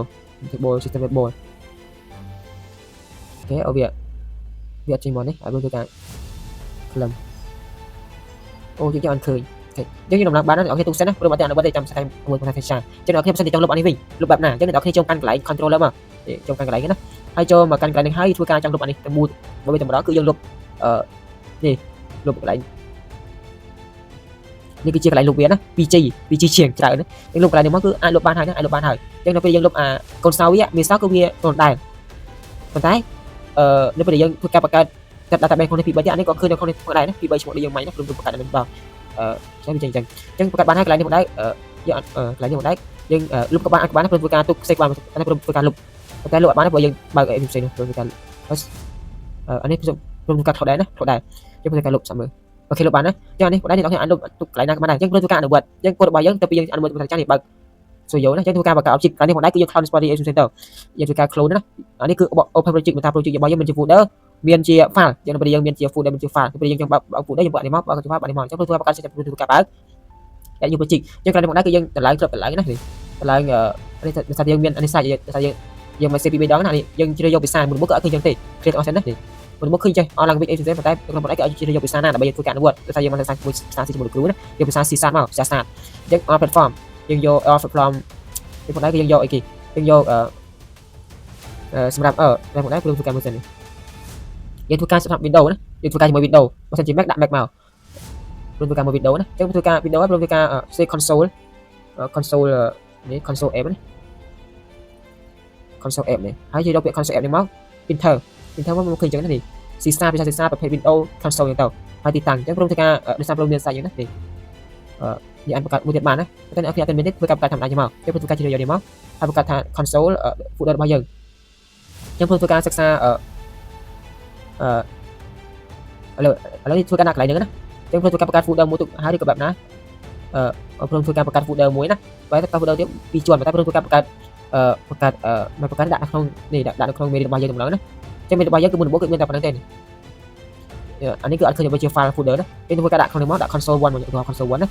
table system table អូខេអូវាចេញមកនេះឲ្យមើលទៅការក្លឹមអូយើងអត់ឃើញយើងដំឡើងបានអូខេទុកសិនណាព្រមអត់អនុវត្តទេចាំស្ដាយមួយប៉ុន្តែចាចឹងអ្នកគ្នាមិនសិនចង់លុបអានេះវិញលុបបែបណាអញ្ចឹងអ្នកគ្នាចូលកាន់កន្លែង controller មកចូលកាន់កន្លែងណាហើយចូលមកកាន់កន្លែងនេះហើយធ្វើការចង់លុបអានេះតែមួយទៅម្ដងគឺយើងលុបនេះលុបកន្លែងនេះគឺជាកន្លែងលុបវាណា 2G ជាងច្រើនណាយើងលុបកន្លែងនេះមកគឺអាចលុបបានហើយណាអាចលុបបានហើយអញ្ចឹងនៅពេលយើងលុបអាកូនសោវាមានសោគឺវាទន់ដែរប៉ុន្តែនៅពេលយើងធ្វើការបង្កើត database ក្នុងនេះពី3ទៀតអានេះក៏ឃើញនៅក្នុងនេះផងដែរណាពី3ឈ្មោះដែលយើងមាញ់ណាព្រមបង្កើតនឹងបងចឹងអញ្ចឹងបង្កើតបានហើយកន្លែងនេះមកដែរយើងកន្លែងនេះមកដែរយើងលុបក៏បានអាចបានព្រមធ្វើការទុក save បានតែព្រមធ្វើការលុបតែលុបអត់បានទេព្រោះយើងបើកអីផ្សេងនោះព្រមធ្វើការអានេះព្រមធ្វើការថតដែរណាថតដែរយើងធ្វើការលុបសាក់មើលអូខេលុបបានណាចឹងអានេះបងដែរអ្នកនរអាចលុបទុកកន្លែងណាក៏បានដែរចឹងព្រមធ្វើការអនុវត្តយើងកូដរបស់យើងទៅពីយើងអនុវត្តទៅចាស់នេះបើកStudio ណាចឹងធ្វើការបង្កើត object កន្លែងនេះមកដែរគឺយើង cloud Spotty Center យើងធ្វើការ clone ណាអានេះគឺ open project មិនថា project របស់យើងមានជា folder មានជា file ចឹងនៅពេលយើងមានជា folder មានជា file ពេលយើងចង់បើក folder យើងបើកនេះមកបើកជា file បើកនេះមកចឹងធ្វើការបង្កើត system ធ្វើការបើកតែយើង project ចឹងកន្លែងនេះមកដែរគឺយើងតម្លើងគ្រប់តម្លើងណានេះតម្លើងនេះថាយើងមានអានេះសាច់ថាយើងមក CP 3ដងណានេះយើងជ្រើសយកភាសាមួយមុខក៏អត់ឃើញចឹងទេ create អស់សិនណានេះមួយមុខឃើញចេះ on language អីផ្សេងប៉ុន្តែក្នុងប៉ុន្តែគេឲ្យជ្រើសយកភាសាណាដើម្បីធ្វើការអនុវត្តដោយសារយើងមិនភាសាមួយភាសាស៊ីជាមួយគ្រូណាយកភាសា C# មកភាសា start ចឹង on platform យើងយក on platform ពីប៉ុន្តែគេយើងយកអីគេយើងយកសម្រាប់តែប៉ុន្តែព្រមធ្វើការមួយសិននេះយើងធ្វើការសម្រាប់ Windows ណាយើងធ្វើការជាមួយ Windows បើសិនជា Mac ដាក់ Mac មកព្រមធ្វើការមួយ Windows ណាចឹងធ្វើការ Windows ព្រមធ្វើការ C console នេះ console app ណា console app នេះហើយយើងយកពាក្យ console app នេះមក printer មកឃើញចឹងណានេះ C# ភាសា C# ប្រភេទ Windows console ចឹងទៅហើយទីតាំងចឹងព្រមធ្វើការដោយសារព្រមមានសាច់ចឹងណានេះយើងអាចបង្កើតមួយទៀតបានណាតែអ្នកគ្នាអត់មានទេធ្វើការបង្កើតធម្មតាចឹងមកយើងធ្វើការជ្រើសយកនេះមកហើយបង្កើតថា console folder របស់យើងចឹងព្រមធ្វើការសិក្សាឥឡូវធ្វើការដាក់កន្លែងហ្នឹងណាចឹងព្រមធ្វើការបង្កើត folder មួយទុកហើយឬក៏បែបណាព្រមធ្វើការបង្កើត folder មួយណាបើតែ folder ទៀតពីរជាន់តែព្រមធ្វើការបង្កើតដាក់នៅក្នុងនេះដាក់នៅក្នុងមេរៀនរបស់យើងម្ដងណាចឹងមេរៀនរបស់យើងគឺមុនដំបូងគឺមានតែប៉ុណ្្នឹងទេអានេះគឺអត់ឃើញជា file folder ណាយើងធ្វើការដាក់ក្នុងនេះមកដាក់ console 1 មកយក console 1ណា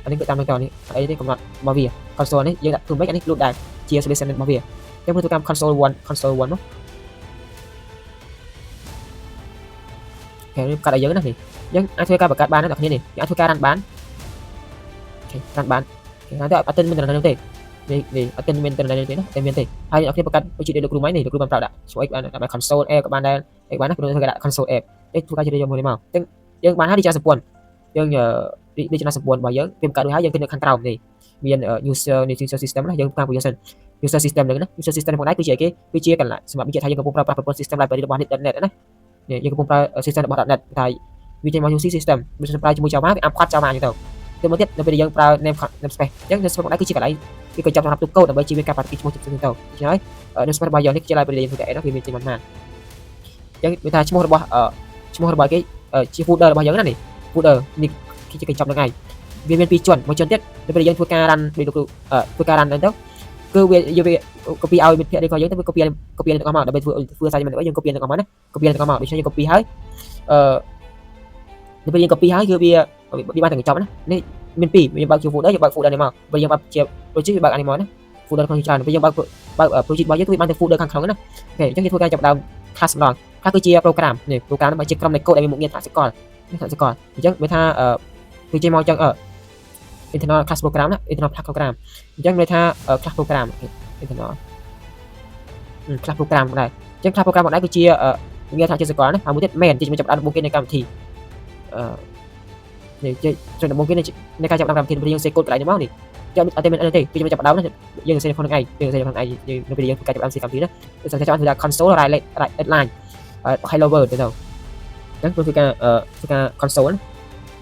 អានេះគឺតាមនឹងតនេះអីនេះកំណត់របស់វា console នេះយើងដាក់ធ្វើម៉េចអានេះ load ដែរជា solution របស់វាចឹងធ្វើការ console 1មកគេកាត់ឲ្យយើងណានេះយើងអាចធ្វើការបង្កើតបានណាអ្នកគ្នានេះយើងអាចធ្វើការ run បាន run bán nó tới ở tên mình là thế đi ở tên mình là thế đó tên mình thế hay ở khiประกันไปจุดเดียวกับรูไหมนี่กับรูมันเปล่าอะสวยกันแบบ console air กับบ้านได้ไอ้บ้านนั้นคือเรากระดาษ console air เอ๊ะทุกการจะได้ยอมเลยมั้งยังบ้านให้ดีจ้าสปอนยังดีจ้าสปอนบ่อยยังเป็นการดูให้ยังขึ้นข้างเก่านี่มีuser user system นะยังการพูดยังuser system เลยนะ user system พวกนั้นคือเชียร์กันละสำหรับวิจัยไทยยังกับพวกเราปรับปรุง system ไลน์บริบาล .net นะเนี่ยยังกับพวกเรา system บริบาล .net ไทยวิจัยมา user system วิจัยปลายจมูกเจ้ามาอัพคัดเจ้ามาอย่างเดียวเดี๋ยวมันเนี่ยเราไปยังปลาย name space ยัง name space พวกนั้นคือเชียร์กันไรคือการจับสำหรับตัวโค้ดដើម្បីชีวิตการปฏิบัติจมูกเจ้าใช่ไหมname space บางอย่างนี่คืออะไรไปเรียนตัวแต่ละคือมีจริงมันยังวิธีชั่วโมงរបស់គេជា folder របស់យើងណានេះ folder នេះគេចាប់ដល់ថ្ងៃវាមានពីរជាន់មួយជាន់ទៀតដល់ពេលយើងធ្វើការ run ដូចធ្វើការ run ទៅគឺវា copy ឲ្យមិត្តភក្តិរបស់យើងទៅវា copy ទាំងអស់មកដើម្បីធ្វើ assignment របស់យើង copy ទាំងអស់មកណា copy ទាំងអស់មកដូច្នេះយើង copy ហើយដល់ពេលយើង copy ហើយគឺវាបានទាំងចប់ណានេះមានពីរយើងបើកជា folder យើងបើក folder នេះមកពេលយើងបើកជា project វាបើក animal ណា folder ក្នុងច្រើនពេលយើងបើក project របស់យើងគឺវាបានទាំង folder ខាងក្នុងណាអូខេអញ្ចឹងយើងធ្វើការចាប់ដើម class ម្ដង class គឺជា program នេះ program ហ្នឹងជាក្រុមនៃ code ដែលមានមុខងារថាសកលនេះថាសកលអញ្ចឹងវាថាវាចេញមកអញ្ចឹងinternal class program ណា internal class program អញ្ចឹងវាថា class program internal class program ដែរអញ្ចឹង class program ដែរគឺជាងារថាជាសកលណាហើយមួយទៀត main ជាចាប់ដើមដំបូងគេនៃកម្មវិធីនេះជាដំបូងគេនៃការចាប់ដើមកម្មវិធីយើងសេកូដកន្លែងនេះមកនេះចាំអត់តែមានអីទេគឺចាប់ដើមណាយើងសេក្នុងឯងយើងសេក្នុងឯងនៅពេលយើងការចាប់ដើមសេកម្មវិធីណាគឺចាប់ដើមគឺ console line hello world ទៅហ្នឹងគឺការ console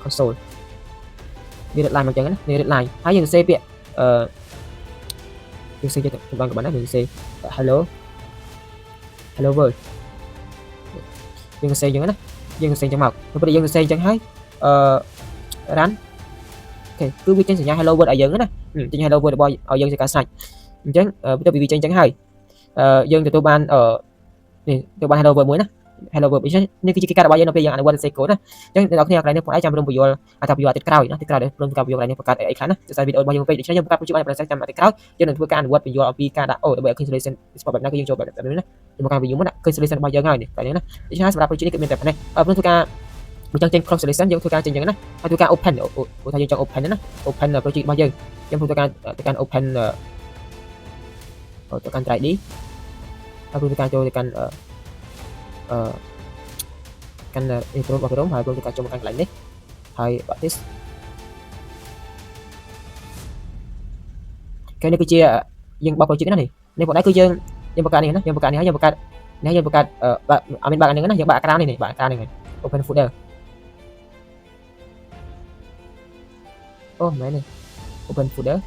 console វា red line មកចឹងណានេះ red line ហើយយើងសេពាក្យយើងសេទៅបានក៏បានដែរយើងសេ hello world យើងសេចឹងណាយើងសេចឹងមកពេលយើងសេចឹងហើយrun អូខេគឺវាចេញសញ្ញា hello world ឲ្យយើងណាចេញ hello world របស់ឲ្យយើងជាការស្ដាច់អញ្ចឹងទៅវាចេញចឹងហើយយើងទទួលបាននេះទទួលបាន hello world មួយណា hello world នេះគឺជាកិច្ចការរបស់យើងនៅពេលយើងអនុវត្តសេកូដណាអញ្ចឹងអ្នកនរគ្នាកន្លែងនេះបងឯងចាំរំពយល់អត្ថប្រយោជន៍អាទិត្យក្រោយណាអាទិត្យក្រោយដែលព្រមការពយល់កន្លែងនេះបង្កើតអីខ្លះណាទៅសារវីដេអូរបស់យើងពេកដូច្នេះយើងបង្កើត project បានប្រសិទ្ធតាមអាទិត្យក្រោយយើងនឹងធ្វើការអនុវត្តពយល់អំពីការដាក់ដើម្បីឲ្យឃើញ solution ស្ពតបែបណាគឺយើងចូលបែបនេះណាយើងបង្កើត view មកដាក់ឃើញ solution របស់យើងហើយនេះកន្លែងនេះណាដូច្នេះសម្រាប់ project នេះគឺមានតែប៉ុណ្ណេះព្រមធ្វើការមិនចង់ចេញ cross solution យើងធ្វើការចេញចឹងណាហើយធ្វើការ open ថាយើងចង់ open ណា open project របស់យើងខ្ញុំធ្វើការ open ទៅកាន់ 3D ហើយធ្វើការចូលទៅកាន់កាន់ improve របស់ក្រុមហើយព្រមទាំងការចូលមកកាន់កន្លែងនេះហើយបាក់ this គេនេះគឺជាយើងបោក project ណានេះបងដែរគឺយើងបង្កើតនេះណាយើងបង្កើតនេះហើយយើងបង្កើតនេះយើងបង្កើតអត់មានបាក់អាហ្នឹងណាយើងបាក់ background នេះបាក់ background នេះ open folder អូមែននេះ open folder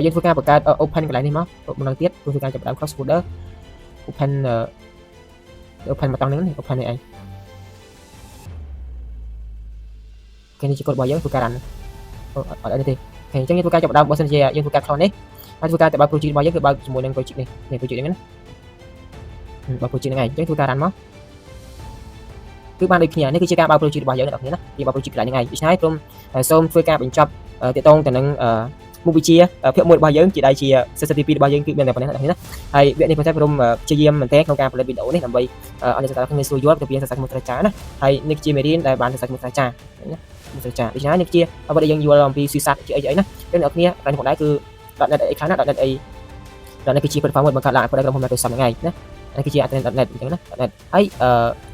យើងធ្វើការបង្កើត open កន្លែងនេះមកម្ដងទៀតធ្វើការចាប់ដើម cross folder open open មកតង់ហ្នឹងនេះ open នេះឯងគេនេះជាកូដរបស់យើងធ្វើការ run អត់អីទេអូខេអញ្ចឹងយើងធ្វើការចាប់ដើមបើសិនជាយើងធ្វើការ clone នេះហើយធ្វើការតែបើក project របស់យើងគឺបើកជាមួយនឹង project នេះ project ហ្នឹងណាបើក project ហ្នឹងឯងអញ្ចឹងធ្វើការ run មកគឺបានដូចគ្នានេះគឺជាការបើក project របស់យើងអ្នកនរគ្នាណាគេបើក project កន្លែងហ្នឹងឯងដូច្នេះព្រមសូមធ្វើការបញ្ចប់ទាក់ទងទៅនឹងមុខវិជ្ជាភាគ1របស់យើងជាដៃជា session ទី2របស់យើងគឺមានតែប៉ុណ្ណេះណាហើយវគ្គនេះខ្ញុំព្រមព្យាយាមមែនទែនក្នុងការផលិតវីដេអូនេះដើម្បីឲ្យអ្នកសិក្សាងាយស្រួលយល់ទៅពីភាសាមុទ្រាចារណាហើយនេះជាមេរៀនដែលបានភាសាមុទ្រាចារណាមុទ្រាចារដូច្នេះនេះជាអ្វីដែលយើងយល់អំពី CSAT ជាអីណាអ្នកនរគ្នាកន្លែងផងដែរគឺ .net អីខ្លះណា .net អី .net គឺជា platform មួយបង្កើតឡើងឲ្យក្រុមហ៊ុន Microsoft ហ្នឹងឯងណានេះគឺជា .net អញ្ចឹងណា .net ហើយ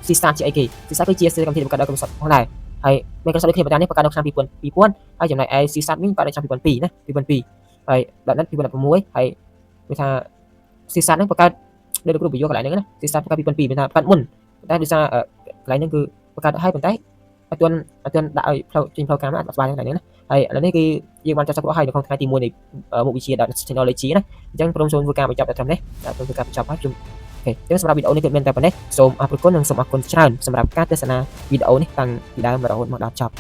CSAT ជាអីគេ CSAT គឺជាកម្មវិធីបង្កើតដោយ Microsoft ផងដែរហើយ Microsoft ដូចគ្នាបន្តនេះបង្កើតនៅឆ្នាំ2000ហើយចំណែកឯ CSAT វិញបង្កើតនៅឆ្នាំ2002ណា2002ហើយ .net 2016ហើយវាថា CSAT ហ្នឹងបង្កើតនៅក្នុងវីដេអូកន្លែងហ្នឹងណា CSAT បង្កើត2002មានថាបង្កើតមុនតែដោយសារកន្លែងហ្នឹងគឺបង្កើតឲ្យប៉ុន្តែអត់ទាន់ដាក់ឲ្យផ្លូវចេញផ្លូវការមកអត់ស្បាយហ្នឹងណាហើយឥឡូវនេះគឺយើងបានចាត់ទុកឲ្យនៅក្នុងថ្ងៃទី1នៃមុខវិជ្ជា technology ណាអញ្ចឹងព្រមសូមធ្វើការបញ្ចប់ដល់ត្រឹមនេះព្រមធ្វើការបញ្ចប់ហើយជុំអូខេអញ្ចឹងសម្រាប់វីដេអូនេះគឺមានតែប៉ុណ្ណេះសូមអរគុណនិងសូមអរគុណច្រើនសម្រាប់ការទស្សនាវីដេអូនេះតាំងពីដើមរហូតមកដល់ចប់